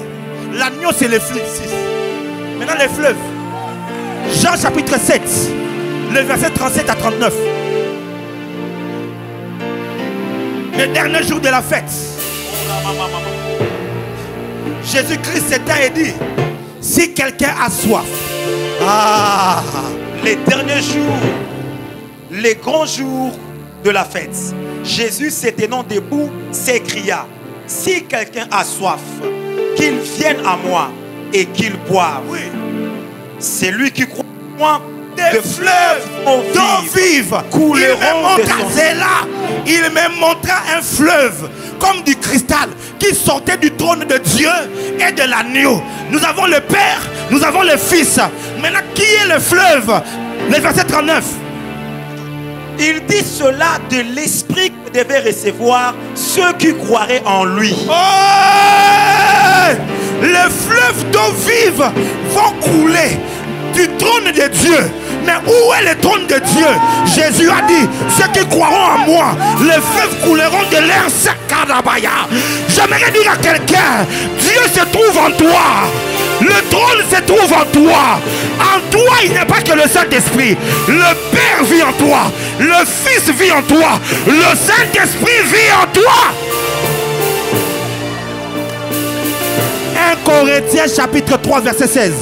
l'agneau c'est le Fils. Maintenant le fleuve. Jean chapitre 7, le verset 37 à 39. Le dernier jour de la fête, Jésus-Christ s'éteint et dit, si quelqu'un a soif, les derniers jours, les grands jours de la fête, Jésus s'éteignant debout s'écria, si quelqu'un a soif, qu'il vienne à moi et qu'il boive. oui, C'est lui qui croit en moi, des fleuves d'eau vive couleront de son sein. Il me montra un fleuve comme du cristal qui sortait du trône de Dieu et de l'agneau. Nous avons le Père, nous avons le Fils. Maintenant, qui est le fleuve? Le verset 39. Il dit cela de l'esprit que devaient recevoir ceux qui croiraient en lui. Oh! Les fleuves d'eau vive vont couler du trône de Dieu. Mais où est le trône de Dieu? Jésus a dit, ceux qui croiront en moi, les fleuves couleront de l'air sec. J'aimerais dire à quelqu'un, Dieu se trouve en toi. Le trône se trouve en toi. En toi, il n'est pas que le Saint-Esprit. Le Père vit en toi. Le Fils vit en toi. Le Saint-Esprit vit en toi. 1 Corinthiens chapitre 3 verset 16.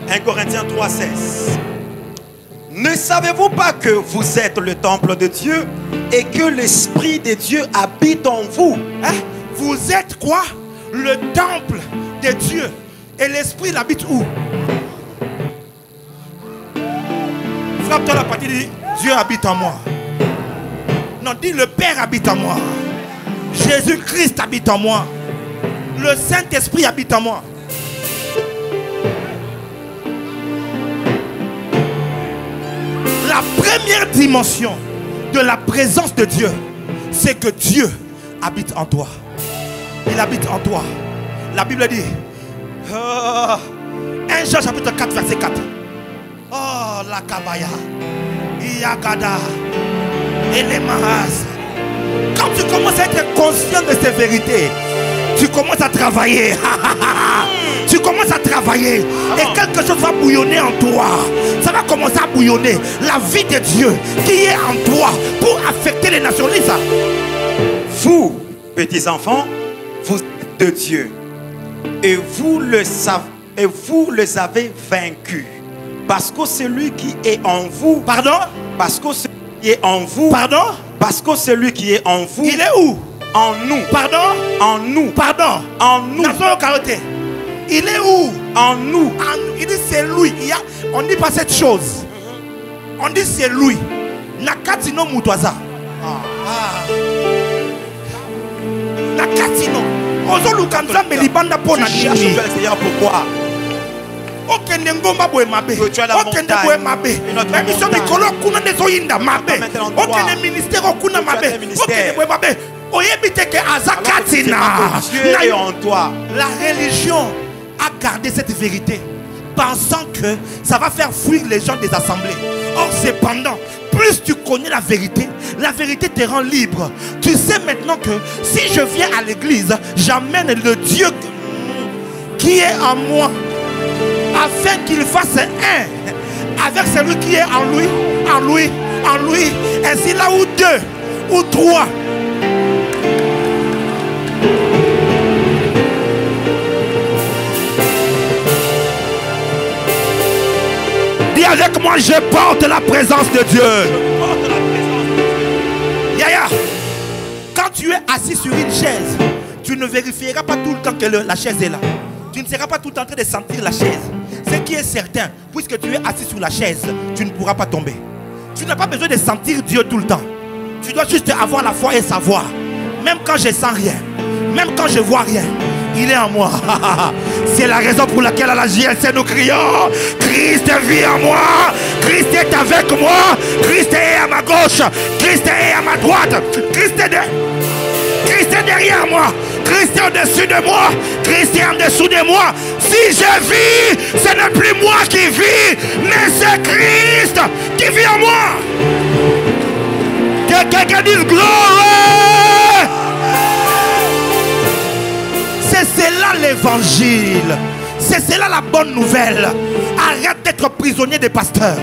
1 Corinthiens 3, 16. Ne savez-vous pas que vous êtes le temple de Dieu et que l'Esprit de Dieu habite en vous? Hein? Vous êtes quoi? Le temple de Dieu. Et l'Esprit il habite où? Frappe-toi la partie, dit Dieu habite en moi. Non, dis le Père habite en moi. Jésus-Christ habite en moi. Le Saint-Esprit habite en moi. La première dimension de la présence de Dieu, c'est que Dieu habite en toi. Il habite en toi. La Bible dit 1 Jean chapitre 4 verset 4. Oh la kabaya, Iyagada, et les mahas. Quand tu commences à être conscient de ces vérités, tu commences à travailler. Tu commences à travailler et quelque chose va bouillonner en toi. Ça va commencer à bouillonner. La vie de Dieu qui est en toi pour affecter les nations. Lis ça. Vous, petits enfants, vous êtes de Dieu et vous le savez, et vous les avez vaincus. Parce que celui qui est en vous. Pardon? Parce que celui qui est en vous. Pardon? Parce que celui qui est en vous. Il est où? En nous. Pardon? En nous. Pardon? En nous. Il est où? En nous. Il dit c'est lui. On ne dit pas cette chose. On dit c'est lui. Nakatino Mutwaza. Nakatino. Ozo Lukanza Melibanda Pona. Tu cherches le Seigneur pourquoi? Tu es à la montagne. Même si Mikolo kuna nezoyinda mabe. Aucun ministère okuna mabe. Aucun mabe. Dieu est en toi. La religion a gardé cette vérité, pensant que ça va faire fuir les gens des assemblées. Or, cependant, plus tu connais la vérité te rend libre. Tu sais maintenant que si je viens à l'église, j'amène le Dieu qui est en moi, afin qu'il fasse un avec celui qui est en lui, en lui, en lui. Ainsi là où deux ou trois. Dis avec moi, je porte la présence de Dieu. Yaya, quand tu es assis sur une chaise, tu ne vérifieras pas tout le temps que la chaise est là. Tu ne seras pas tout le temps en train de sentir la chaise. Ce qui est certain, puisque tu es assis sur la chaise, tu ne pourras pas tomber. Tu n'as pas besoin de sentir Dieu tout le temps. Tu dois juste avoir la foi et savoir. Même quand je sens rien, même quand je vois rien, il est en moi. C'est la raison pour laquelle à la JLC nous crions: Christ vit en moi, Christ est avec moi, Christ est à ma gauche, Christ est à ma droite, Christ est derrière moi, Christ est au-dessus de moi, Christ est en dessous de moi. Si je vis, ce n'est plus moi qui vis, mais c'est Christ qui vit en moi. Que quelqu'un dise gloire. C'est cela l'évangile. C'est cela la bonne nouvelle. Arrête d'être prisonnier des pasteurs.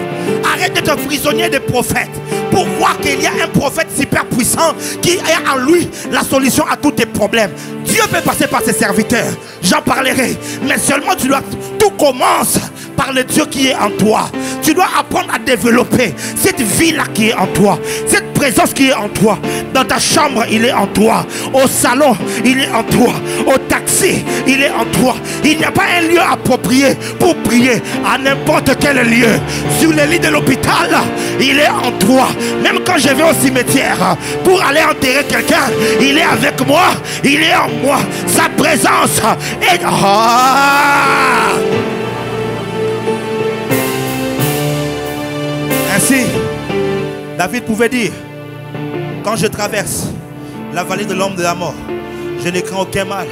Arrête d'être prisonnier des prophètes. Pour voir qu'il y a un prophète super puissant qui a en lui la solution à tous tes problèmes. Dieu peut passer par ses serviteurs. J'en parlerai. Mais seulement tu dois... Tout commence par le Dieu qui est en toi. Tu dois apprendre à développer cette vie-là qui est en toi. Cette présence qui est en toi. Dans ta chambre, il est en toi. Au salon, il est en toi. Au taxi, il est en toi. Il n'y a pas un lieu approprié pour prier. À n'importe quel lieu. Sur le lit de l'hôpital, il est en toi. Même quand je vais au cimetière pour aller enterrer quelqu'un, il est avec moi. Il est en moi. Sa présence est... Ainsi, David pouvait dire: quand je traverse la vallée de l'ombre de la mort, je ne crains aucun mal,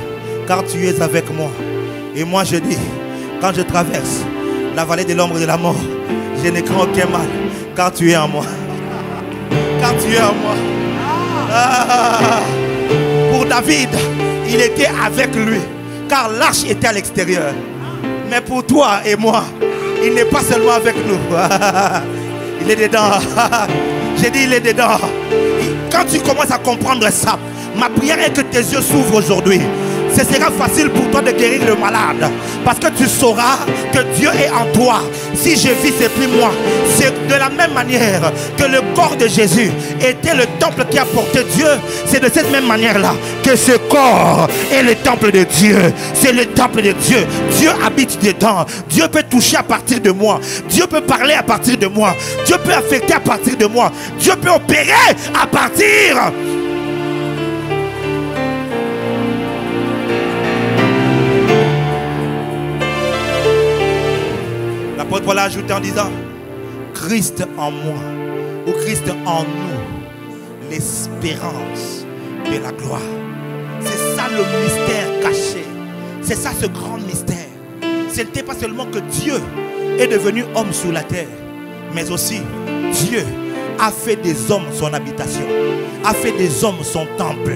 car tu es avec moi. Et moi je dis, quand je traverse la vallée de l'ombre de la mort, je ne crains aucun mal, car tu es en moi. Car tu es en moi. Ah. Pour David, il était avec lui, car l'arche était à l'extérieur. Mais pour toi et moi, il n'est pas seulement avec nous. Il est dedans. J'ai dit il est dedans. Quand tu commences à comprendre ça, ma prière est que tes yeux s'ouvrent aujourd'hui. Ce sera facile pour toi de guérir le malade. Parce que tu sauras que Dieu est en toi. Si je vis, c'est plus moi. C'est de la même manière que le corps de Jésus était le temple qui a porté Dieu. C'est de cette même manière-là que ce corps est le temple de Dieu. C'est le temple de Dieu. Dieu habite dedans. Dieu peut toucher à partir de moi. Dieu peut parler à partir de moi. Dieu peut affecter à partir de moi. Dieu peut opérer à partir. L'apôtre Paul a ajouté en disant, Christ en moi, ou Christ en nous, l'espérance de la gloire. C'est ça le mystère caché. C'est ça ce grand mystère. Ce n'était pas seulement que Dieu est devenu homme sur la terre, mais aussi Dieu a fait des hommes son habitation, a fait des hommes son temple.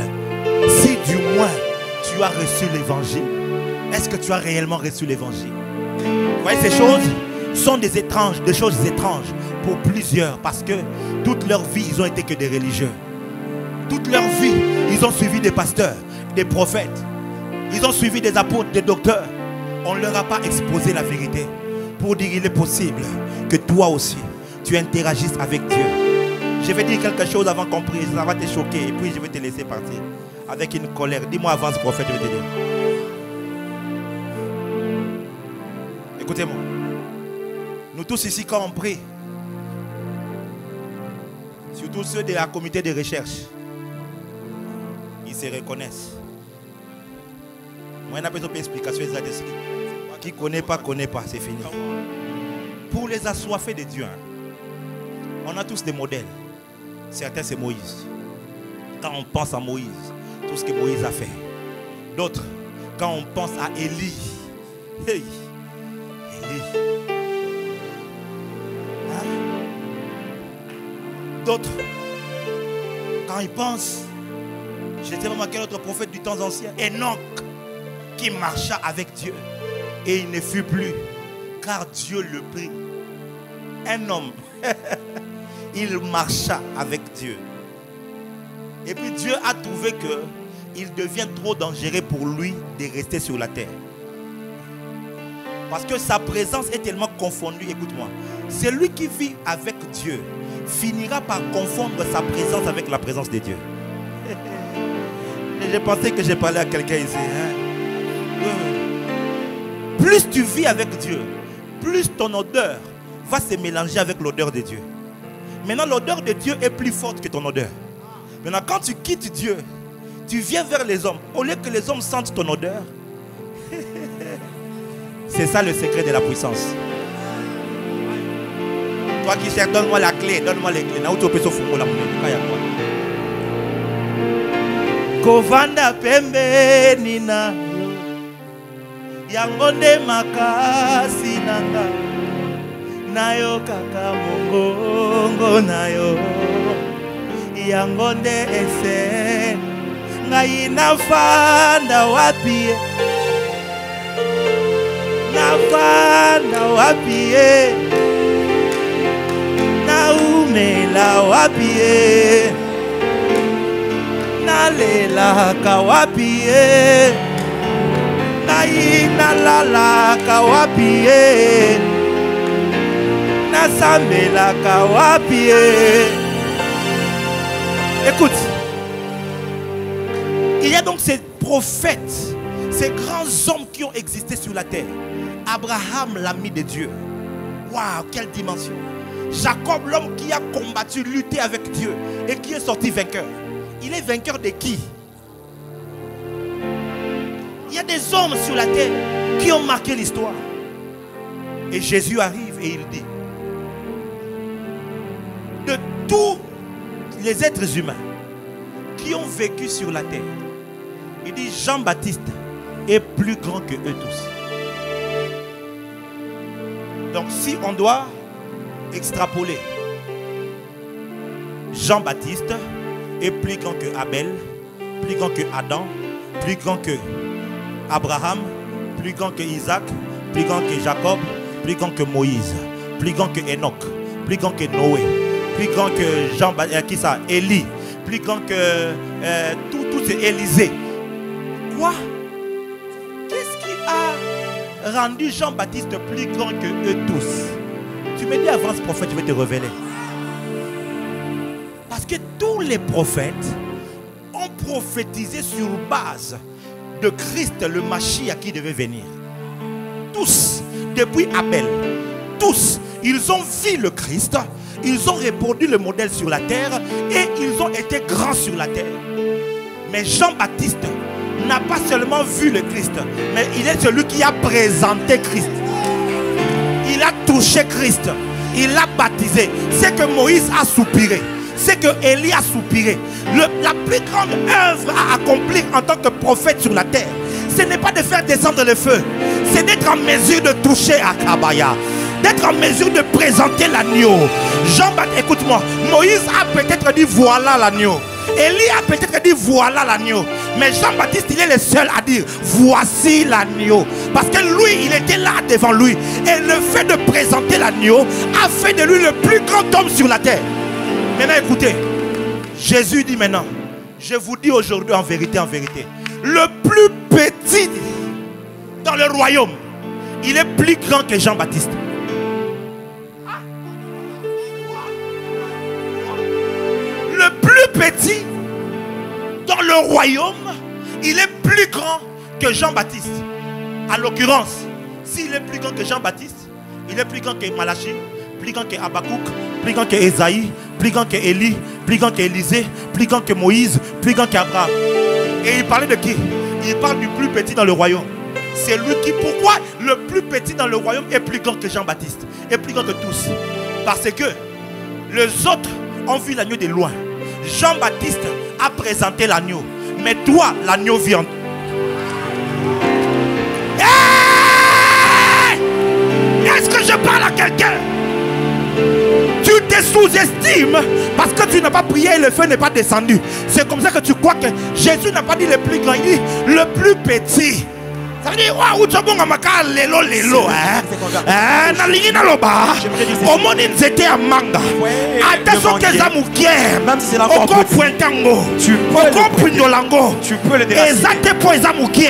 Si du moins tu as reçu l'évangile, est-ce que tu as réellement reçu l'évangile? Vous voyez, ces choses sont des choses étranges pour plusieurs, parce que toute leur vie ils ont été que des religieux. Toute leur vie ils ont suivi des pasteurs, des prophètes, ils ont suivi des apôtres, des docteurs. On ne leur a pas exposé la vérité pour dire il est possible que toi aussi tu interagisses avec Dieu. Je vais dire quelque chose avant qu'on prie, ça va te choquer et puis je vais te laisser partir avec une colère. Dis-moi avant ce prophète, je vais te dire. Écoutez-moi. Nous tous ici, quand on prie, surtout ceux de la comité de recherche, ils se reconnaissent. Moi, il n'y a pas d'explication. Qui connaît pas, c'est fini. Pour les assoiffés de Dieu, on a tous des modèles. Certains, c'est Moïse. Quand on pense à Moïse, tout ce que Moïse a fait. D'autres, quand on pense à Élie, hey, Élie. D'autres, quand ils pensent, je ne sais pas quel autre prophète du temps ancien, Enoch, qui marcha avec Dieu et il ne fut plus, car Dieu le prit. Un homme, il marcha avec Dieu. Et puis Dieu a trouvé qu'il devient trop dangereux pour lui de rester sur la terre. Parce que sa présence est tellement confondue. Écoute-moi, celui qui vit avec Dieu finira par confondre sa présence avec la présence de Dieu. J'ai pensé que j'ai parlé à quelqu'un ici. Plus tu vis avec Dieu, plus ton odeur va se mélanger avec l'odeur de Dieu. Maintenant, l'odeur de Dieu est plus forte que ton odeur. Maintenant, quand tu quittes Dieu, tu viens vers les hommes. Au lieu que les hommes sentent ton odeur, c'est ça le secret de la puissance. Toi qui cherches, donne-moi la clé, donne-moi les clés. Kovanda pembe nina yangonde makasi nanga nayo kaka mongongo nayo yangonde ese ngai nafanda wapi naumela wapi nalela kawapi nai nalala kawapi nasambela kawapi. Écoute, il y a donc ces prophètes, ces grands hommes qui ont existé sur la terre. Abraham, l'ami de Dieu. Waouh, quelle dimension. Jacob, l'homme qui a combattu, lutté avec Dieu et qui est sorti vainqueur. Il est vainqueur de qui? Il y a des hommes sur la terre qui ont marqué l'histoire. Et Jésus arrive et il dit, de tous les êtres humains qui ont vécu sur la terre. Il dit Jean-Baptiste est plus grand que eux tous. Donc si on doit extrapoler, Jean-Baptiste est plus grand que Abel, plus grand que Adam, plus grand que Abraham, plus grand que Isaac, plus grand que Jacob, plus grand que Moïse, plus grand que Enoch, plus grand que Noé, plus grand que Jean-Baptiste, Élie, plus grand que tous ces Élisée. Quoi? Qu'est-ce qui a rendu Jean-Baptiste plus grand que eux tous? Tu me dis avant ce prophète, je vais te révéler. Parce que tous les prophètes ont prophétisé sur base de Christ, le Mashiach qui devait venir. Tous, depuis Abel, tous, ils ont vu le Christ, ils ont répandu le modèle sur la terre et ils ont été grands sur la terre. Mais Jean-Baptiste n'a pas seulement vu le Christ, mais il est celui qui a présenté Christ. Il a touché Christ, il l'a baptisé. C'est que Moïse a soupiré, c'est que Élie a soupiré. La plus grande œuvre à accomplir en tant que prophète sur la terre, ce n'est pas de faire descendre le feu, c'est d'être en mesure de toucher Akabaya, d'être en mesure de présenter l'agneau. Jean-Baptiste, écoute-moi, Moïse a peut-être dit voilà l'agneau, Élie a peut-être dit voilà l'agneau, mais Jean-Baptiste, il est le seul à dire voici l'agneau, parce que lui, il était là devant lui, et le fait de présenter l'agneau a fait de lui le plus grand homme sur la terre. Maintenant écoutez, Jésus dit maintenant, je vous dis aujourd'hui en vérité, le plus petit dans le royaume, il est plus grand que Jean-Baptiste. Le plus petit dans le royaume, il est plus grand que Jean-Baptiste. À l'occurrence, s'il est plus grand que Jean-Baptiste, il est plus grand que Malachie, plus grand que Habakkuk, plus grand que Esaïe, plus grand que Élie, plus grand que Élisée, plus grand que Moïse, plus grand qu'Abraham. Et il parlait de qui? Il parle du plus petit dans le royaume. C'est lui qui, pourquoi le plus petit dans le royaume est plus grand que Jean-Baptiste, est plus grand que tous? Parce que les autres ont vu l'agneau de loin. Jean-Baptiste a présenté l'agneau, mais toi, l'agneau vient. Hey! Est-ce que je parle à quelqu'un? Tu te sous-estimes parce que tu n'as pas prié et le feu n'est pas descendu. C'est comme ça que tu crois que Jésus n'a pas dit le plus grand, il dit le plus petit. Ça veut dire, waouh, tu as bon à maka lelo lelo, hein? Nalingi na loba. Au monde ils étaient à manga. Attention que ça moukier. Même si c'est la fois. Oko pointango. Tu peux le lango. Tu peux le déranger. Exacte pour les amoukier.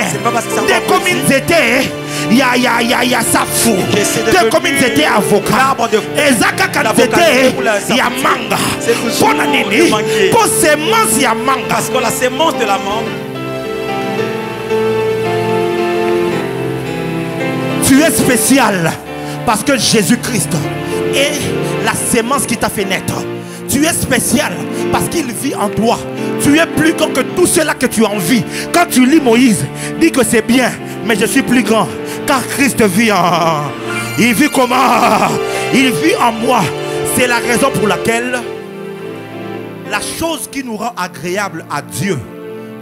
Dès comme ils étaient, ya ça fou. Dès comme ils étaient avocats. Ezaka quand c'était, ya manga. Pour la nini, pour sémence ya manga. Parce que la sémence de la mangue. Tu es spécial parce que Jésus-Christ est la sémence qui t'a fait naître. Tu es spécial parce qu'il vit en toi. Tu es plus grand que tout cela que tu envies. Quand tu lis Moïse, dis que c'est bien, mais je suis plus grand car Christ vit en... Il vit comment? Il vit en moi. C'est la raison pour laquelle la chose qui nous rend agréable à Dieu,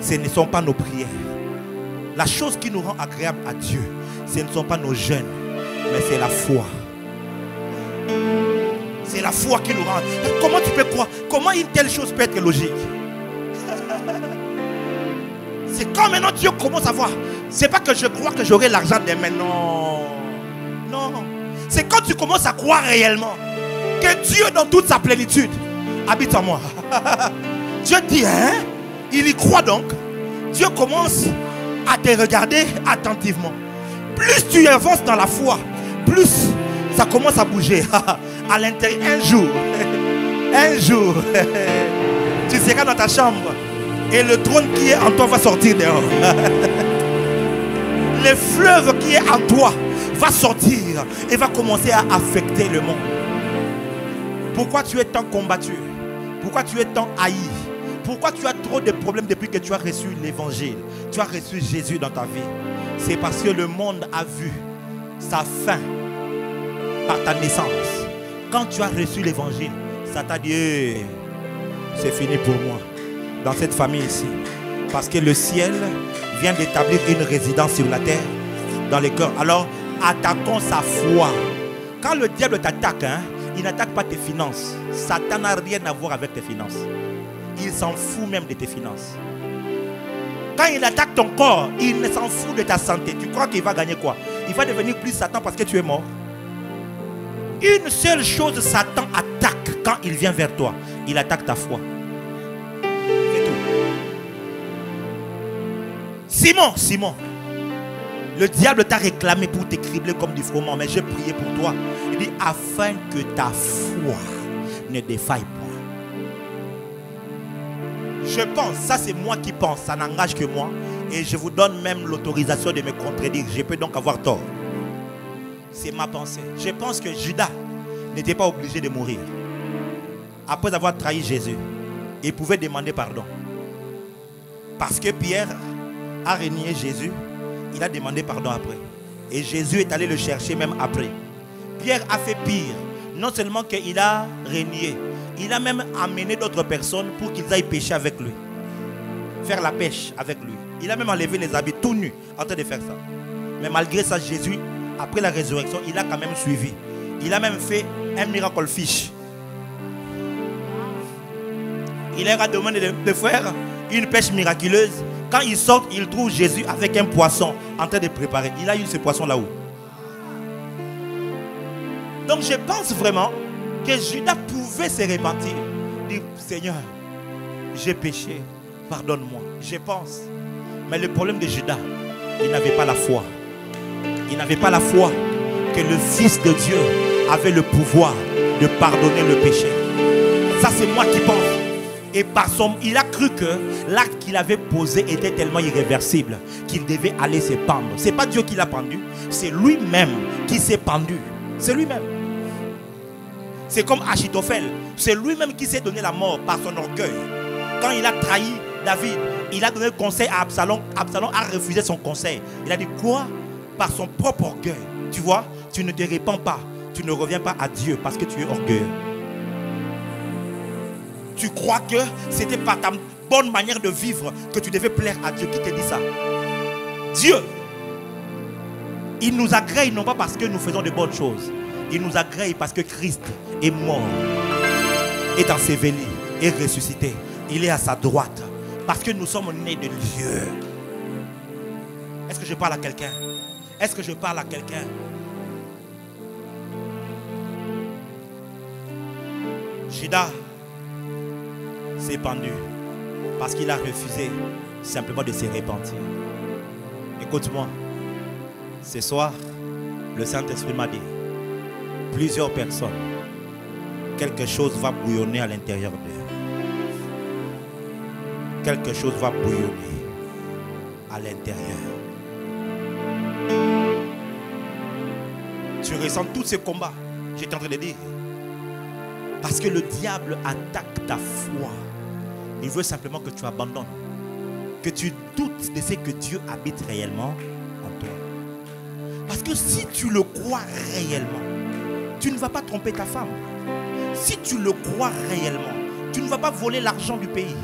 ce ne sont pas nos prières. La chose qui nous rend agréable à Dieu, ce ne sont pas nos jeûnes, mais c'est la foi. C'est la foi qui nous rend. Comment tu peux croire? Comment une telle chose peut être logique? C'est quand maintenant Dieu commence à voir. C'est pas que je crois que j'aurai l'argent demain. Non. Non. C'est quand tu commences à croire réellement que Dieu dans toute sa plénitude habite en moi. Dieu dit, hein? Il y croit donc. Dieu commence à te regarder attentivement. Plus tu avances dans la foi, plus ça commence à bouger. À l'intérieur, un jour, tu seras dans ta chambre et le trône qui est en toi va sortir dehors. Le fleuve qui est en toi va sortir et va commencer à affecter le monde. Pourquoi tu es tant combattu? Pourquoi tu es tant haï? Pourquoi tu as trop de problèmes depuis que tu as reçu l'évangile? Tu as reçu Jésus dans ta vie. C'est parce que le monde a vu sa fin par ta naissance. Quand tu as reçu l'évangile, ça t'a dit hey, c'est fini pour moi. dans cette famille ici. Parce que le ciel vient d'établir une résidence sur la terre, dans les cœurs. Alors, attaquons sa foi. Quand le diable t'attaque, hein, il n'attaque pas tes finances. Satan n'a rien à voir avec tes finances. Il s'en fout même de tes finances. Quand il attaque ton corps, il ne s'en fout de ta santé. Tu crois qu'il va gagner quoi? Il va devenir plus Satan parce que tu es mort. Une seule chose, Satan attaque quand il vient vers toi. Il attaque ta foi. C'est tout. Simon, le diable t'a réclamé pour te cribler comme du froment, mais j'ai prié pour toi. Il dit, afin que ta foi ne défaille pas. Je pense, ça c'est moi qui pense, ça n'engage que moi. Et je vous donne même l'autorisation de me contredire. Je peux donc avoir tort. C'est ma pensée. Je pense que Judas n'était pas obligé de mourir. Après avoir trahi Jésus, il pouvait demander pardon. Parce que Pierre a renié Jésus, il a demandé pardon après. Et Jésus est allé le chercher même après. Pierre a fait pire. Non seulement qu'il a renié, il a même amené d'autres personnes pour qu'ils aillent pêcher avec lui. Faire la pêche avec lui. Il a même enlevé les habits tout nus en train de faire ça. Mais malgré ça, Jésus, après la résurrection, il a quand même suivi. Il a même fait un miracle fish. Il leur a demandé de faire une pêche miraculeuse. Quand ils sortent, ils trouvent Jésus avec un poisson en train de préparer. Il a eu ce poisson là-haut. Donc je pense vraiment que Judas pouvait se repentir. Dire, Seigneur, j'ai péché, pardonne-moi. Je pense. Mais le problème de Judas, il n'avait pas la foi. Il n'avait pas la foi que le Fils de Dieu avait le pouvoir de pardonner le péché. Ça c'est moi qui pense. Et il a cru que l'acte qu'il avait posé était tellement irréversible qu'il devait aller se pendre. Ce n'est pas Dieu qui l'a pendu, c'est lui-même qui s'est pendu. C'est lui-même. C'est comme Achitophel. C'est lui-même qui s'est donné la mort par son orgueil. Quand il a trahi David, il a donné le conseil à Absalom. Absalom a refusé son conseil. Il a dit quoi? Par son propre orgueil. Tu vois, tu ne te répands pas. Tu ne reviens pas à Dieu parce que tu es orgueilleux. Tu crois que c'était par ta bonne manière de vivre que tu devais plaire à Dieu. Qui te dit ça? Dieu. Il nous agrée non pas parce que nous faisons de bonnes choses. Il nous agrée parce que Christ est mort, est enseveli, est ressuscité. Il est à sa droite. Parce que nous sommes nés de Dieu. Est-ce que je parle à quelqu'un? Est-ce que je parle à quelqu'un? Judas s'est pendu parce qu'il a refusé simplement de se repentir. Écoute-moi, ce soir, le Saint-Esprit m'a dit, plusieurs personnes, quelque chose va bouillonner à l'intérieur d'eux. Quelque chose va bouillonner à l'intérieur. Tu ressens tous ces combats, j'étais en train de dire. Parce que le diable attaque ta foi. Il veut simplement que tu abandonnes. Que tu doutes de ce que Dieu habite réellement en toi. Parce que si tu le crois réellement, tu ne vas pas tromper ta femme. Si tu le crois réellement, tu ne vas pas voler l'argent du pays.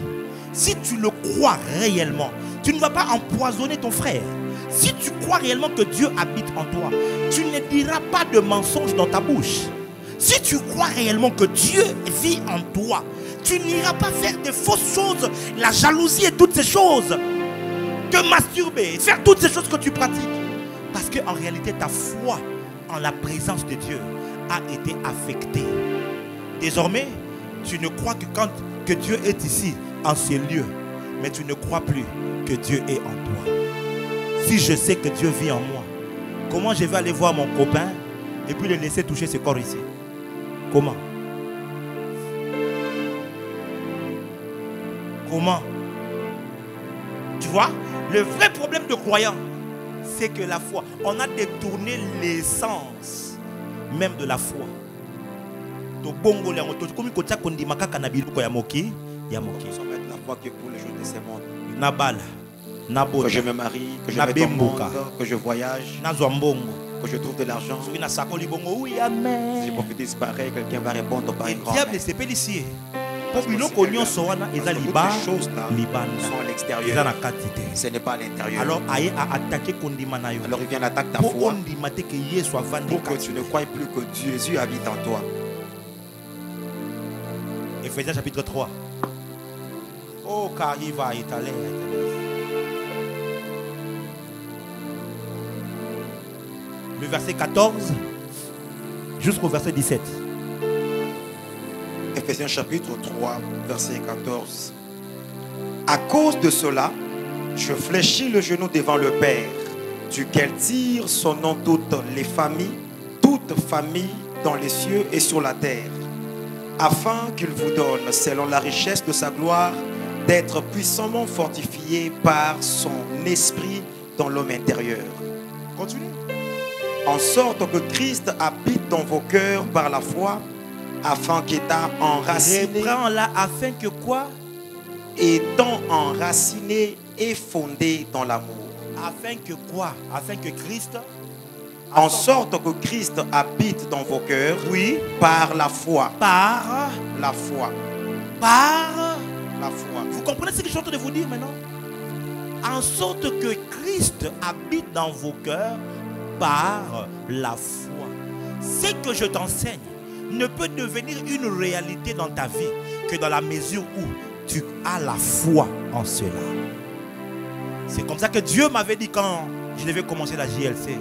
Si tu le crois réellement, tu ne vas pas empoisonner ton frère. Si tu crois réellement que Dieu habite en toi, tu ne diras pas de mensonges dans ta bouche. Si tu crois réellement que Dieu vit en toi, tu n'iras pas faire de fausses choses, la jalousie et toutes ces choses. Te masturber, faire toutes ces choses que tu pratiques. Parce qu'en réalité, ta foi en la présence de Dieu a été affectée. Désormais, tu ne crois que Dieu est ici, en ces lieux. Mais tu ne crois plus que Dieu est en toi. Si je sais que Dieu vit en moi, comment je vais aller voir mon copain et puis le laisser toucher ce corps ici? Comment? Comment? Tu vois, le vrai problème de croyant, c'est que la foi, on a détourné l'essence même de la foi. La foi que pour les jours de ce monde. Nabala. Que je me marie, que je vais au monde, que je voyage, que je trouve de l'argent. Si je prophétise pareil, quelqu'un va répondre par un grand diable, c'est policier. Parce que Pour si que quelqu'un- nous soyons parce que toutes les choses là sont à l'extérieur. Ce n'est pas à l'intérieur. Alors, il a attaqué Kondimanayo. Alors il vient attaquer ta Pour foi que que tu ne crois plus que Jésus habite en toi. Éphésiens chapitre 3. Oh, car il va étaler. Le verset 14 jusqu'au verset 17. Éphésiens chapitre 3, verset 14. À cause de cela, je fléchis le genou devant le Père, duquel tire son nom toutes familles dans les cieux et sur la terre, afin qu'il vous donne, selon la richesse de sa gloire, d'être puissamment fortifié par son esprit dans l'homme intérieur. Continue. En sorte que Christ habite dans vos cœurs par la foi, afin qu'étant enraciné, Reprends-la afin que quoi? étant enraciné et fondé dans l'amour. Afin que quoi? Afin que Christ. En sorte que Christ habite dans vos cœurs, Oui. par la foi. Par. La foi. Par. La foi. Vous comprenez ce que je suis en train de vous dire maintenant? En sorte que Christ habite dans vos cœurs par la foi. Ce que je t'enseigne ne peut devenir une réalité dans ta vie que dans la mesure où tu as la foi en cela. C'est comme ça que Dieu m'avait dit quand je devais commencer la JLC.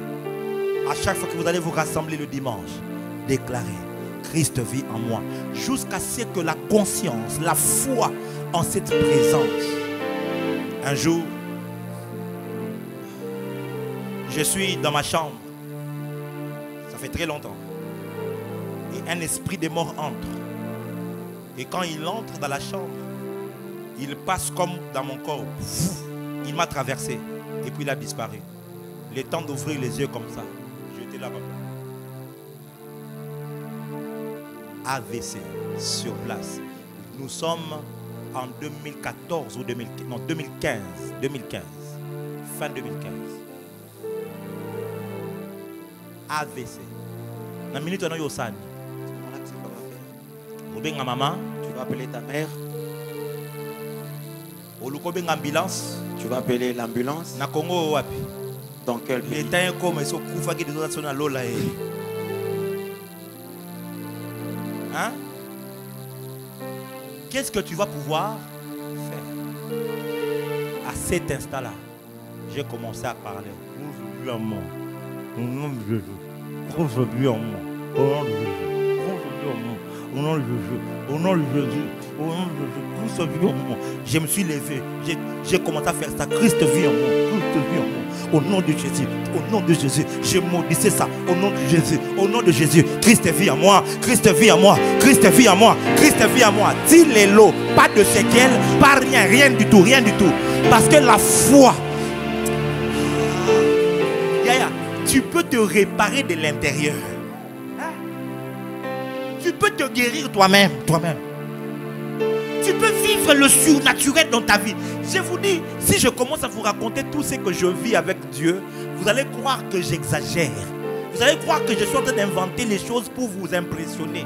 À chaque fois que vous allez vous rassembler le dimanche, déclarez: Christ vit en moi. Jusqu'à ce que la conscience, la foi en cette présence. Un jour, je suis dans ma chambre. Ça fait très longtemps. Et un esprit de mort entre. Et quand il entre dans la chambre, il passe comme dans mon corps. Il m'a traversé. Et puis il a disparu. Le temps d'ouvrir les yeux comme ça. J'étais là-bas. AVC sur place. Nous sommes en 2014 ou 2015. Non, 2015. 2015. Fin 2015. AVC. La minute on a eu au SAN. Obenga maman. Tu vas appeler ta mère. Olukobenga ambulance. Tu vas appeler l'ambulance. Na Congo wapi. Dans quel pays? L'État est comme ils sont couvert des autres nations à l'eau là. Hein? Qu'est-ce que tu vas pouvoir faire? À cet instant-là, j'ai commencé à parler. Au nom de Jésus. Aujourd'hui en moi. Au nom de Jésus. Au nom de Jésus. Au nom de Jésus. Au nom de Jésus. Christ vit en moi. Je me suis levé. J'ai commencé à faire ça. Christ vit en moi. Christ vit en moi. Au nom de Jésus. Au nom de Jésus. Je maudissais ça. Au nom de Jésus. Au nom de Jésus. Christ vit en moi. Christ vit en moi. Christ vit en moi. Christ vit en moi. Dis-les l'eau. Pas de séquelles. Pas rien. Rien du tout. Rien du tout. Parce que la foi. Yaya, tu peux te réparer de l'intérieur. Tu peux te guérir toi-même. Tu peux vivre le surnaturel dans ta vie. Je vous dis, si je commence à vous raconter tout ce que je vis avec Dieu, vous allez croire que j'exagère. Vous allez croire que je suis en train d'inventer les choses pour vous impressionner.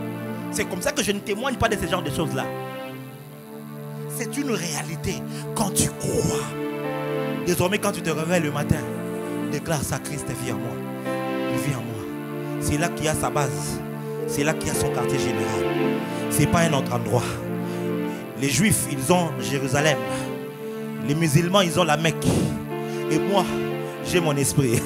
C'est comme ça que je ne témoigne pas de ce genre de choses-là. C'est une réalité quand tu crois. Désormais, quand tu te réveilles le matin, déclare ça: Christ vit en moi. Il vit en moi. C'est là qu'il y a sa base. C'est là qu'il y a son quartier général. Ce n'est pas un autre endroit. Les Juifs, ils ont Jérusalem. Les musulmans, ils ont la Mecque. Et moi, j'ai mon esprit.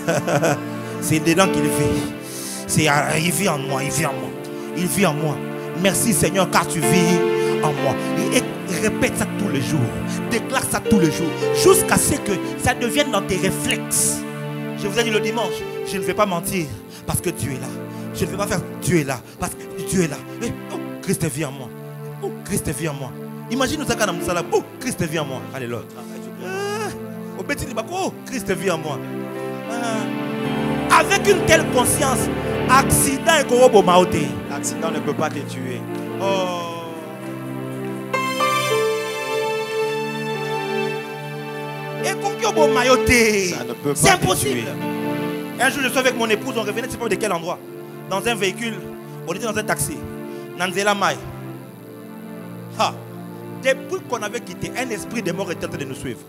C'est dedans qu'il vit. Il vit en moi, il vit en moi. Il vit en moi. Merci Seigneur, car tu vis en moi. Et répète ça tous les jours. Déclare ça tous les jours. Jusqu'à ce que ça devienne dans tes réflexes. Je vous ai dit le dimanche, je ne vais pas mentir parce que Dieu est là. Je ne vais pas faire Dieu est là parce que Dieu est là. Oh, Christ vit en moi. Oh, Christ vit en moi. Imagine ça quand on a oh, Christ vit en moi. Alléluia. Oh, Christ vit en moi. Avec une telle conscience, accident et korobo maoté. L'accident ne peut pas te tuer. Oh. Ça ne peut pas. C'est impossible. Un jour, je suis avec mon épouse, on revenait, je ne sais pas de quel endroit. Dans un véhicule, on était dans un taxi. Nanzela Mai. Ha. Depuis qu'on avait quitté, un esprit de mort était en train de nous suivre.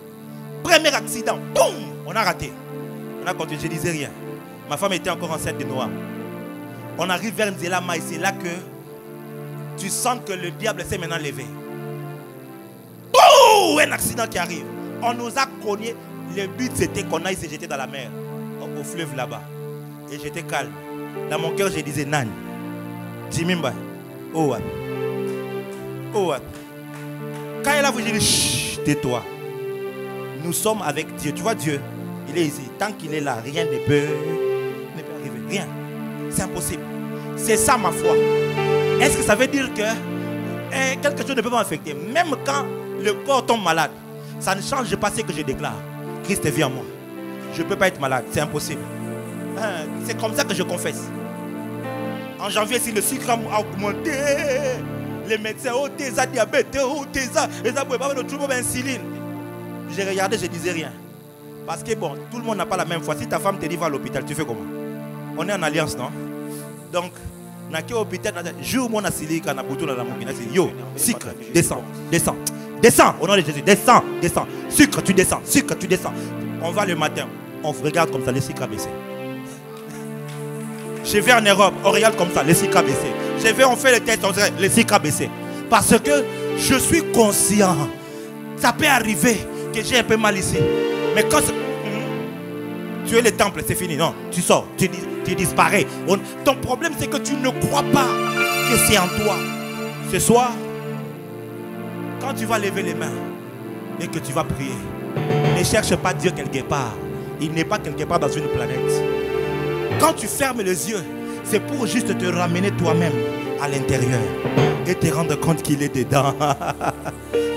Premier accident, boum, on a raté. On a continué, je ne disais rien. Ma femme était encore enceinte de Noah. On arrive vers Nzélama et c'est là que tu sens que le diable s'est maintenant levé. Boum, un accident qui arrive. On nous a cogné. Le but c'était qu'on aille se jeter dans la mer, au fleuve là-bas. Et j'étais calme. Dans mon cœur, je disais Nan, Jimimba, oh, oh. Quand elle a voulu, je dis chut, tais-toi. Nous sommes avec Dieu. Tu vois Dieu, il est ici. Tant qu'il est là, rien ne peut arriver. Rien. C'est impossible. C'est ça ma foi. Est-ce que ça veut dire que quelque chose ne peut pas m'affecter? Même quand le corps tombe malade, ça ne change pas ce que je déclare. Christ vit en moi. Je ne peux pas être malade. C'est impossible. C'est comme ça que je confesse. En janvier, si le sucre a augmenté, les médecins, oh, t'es à diabète, oh, t'es à, le trouble d'insuline. J'ai regardé, je ne disais rien. Parce que bon, tout le monde n'a pas la même foi. Si ta femme te dit va à l'hôpital, tu fais comment? On est en alliance, non? Donc, n'a qu'à l'hôpital, jour où on a sili, quand on a bouton dans la mouille, yo, sucre, descends, descends, descends, au nom de Jésus, descends, descends, sucre, tu descends, sucre, tu descends. On va le matin, on regarde comme ça, le sucre a baissé. Je vais en Europe, on regarde comme ça, le sucre a baissé. Je vais, on fait le test, on dirait, le sucre a baissé. Parce que je suis conscient, ça peut arriver que j'ai un peu mal ici. Mais quand tu es le temple, c'est fini. Non, tu sors, tu disparais. Ton problème, c'est que tu ne crois pas que c'est en toi. Ce soir, quand tu vas lever les mains et que tu vas prier, ne cherche pas Dieu quelque part. Il n'est pas quelque part dans une planète. Quand tu fermes les yeux, c'est pour juste te ramener toi-même à l'intérieur et te rendre compte qu'il est dedans.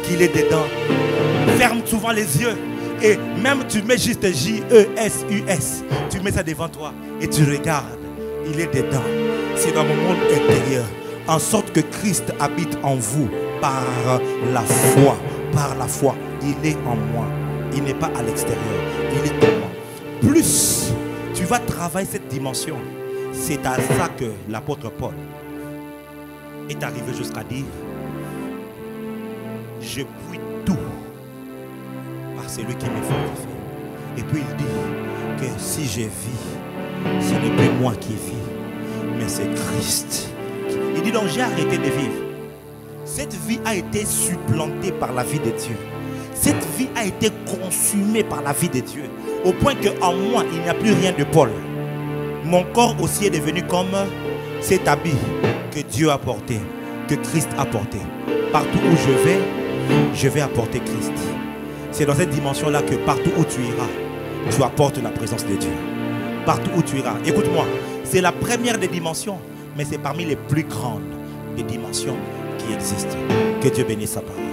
Qu'il est dedans. Ferme souvent les yeux. Et même tu mets juste J-E-S-U-S. Tu mets ça devant toi et tu regardes. Il est dedans. C'est dans mon monde intérieur. En sorte que Christ habite en vous par la foi. Par la foi. Il est en moi. Il n'est pas à l'extérieur. Il est en moi. Plus tu vas travailler cette dimension, c'est à ça que l'apôtre Paul est arrivé jusqu'à dire: je puis tout par celui qui me fortifie. Et puis il dit que si je vis, ce n'est plus moi qui vis, mais c'est Christ. Il dit donc j'ai arrêté de vivre. Cette vie a été supplantée par la vie de Dieu. Cette vie a été consumée par la vie de Dieu. Au point qu'en moi, il n'y a plus rien de Paul. Mon corps aussi est devenu comme cet habit que Dieu a porté, que Christ a porté. Partout où je vais apporter Christ. C'est dans cette dimension-là que partout où tu iras, tu apportes la présence de Dieu. Partout où tu iras. Écoute-moi, c'est la première des dimensions, mais c'est parmi les plus grandes des dimensions qui existent. Que Dieu bénisse sa parole.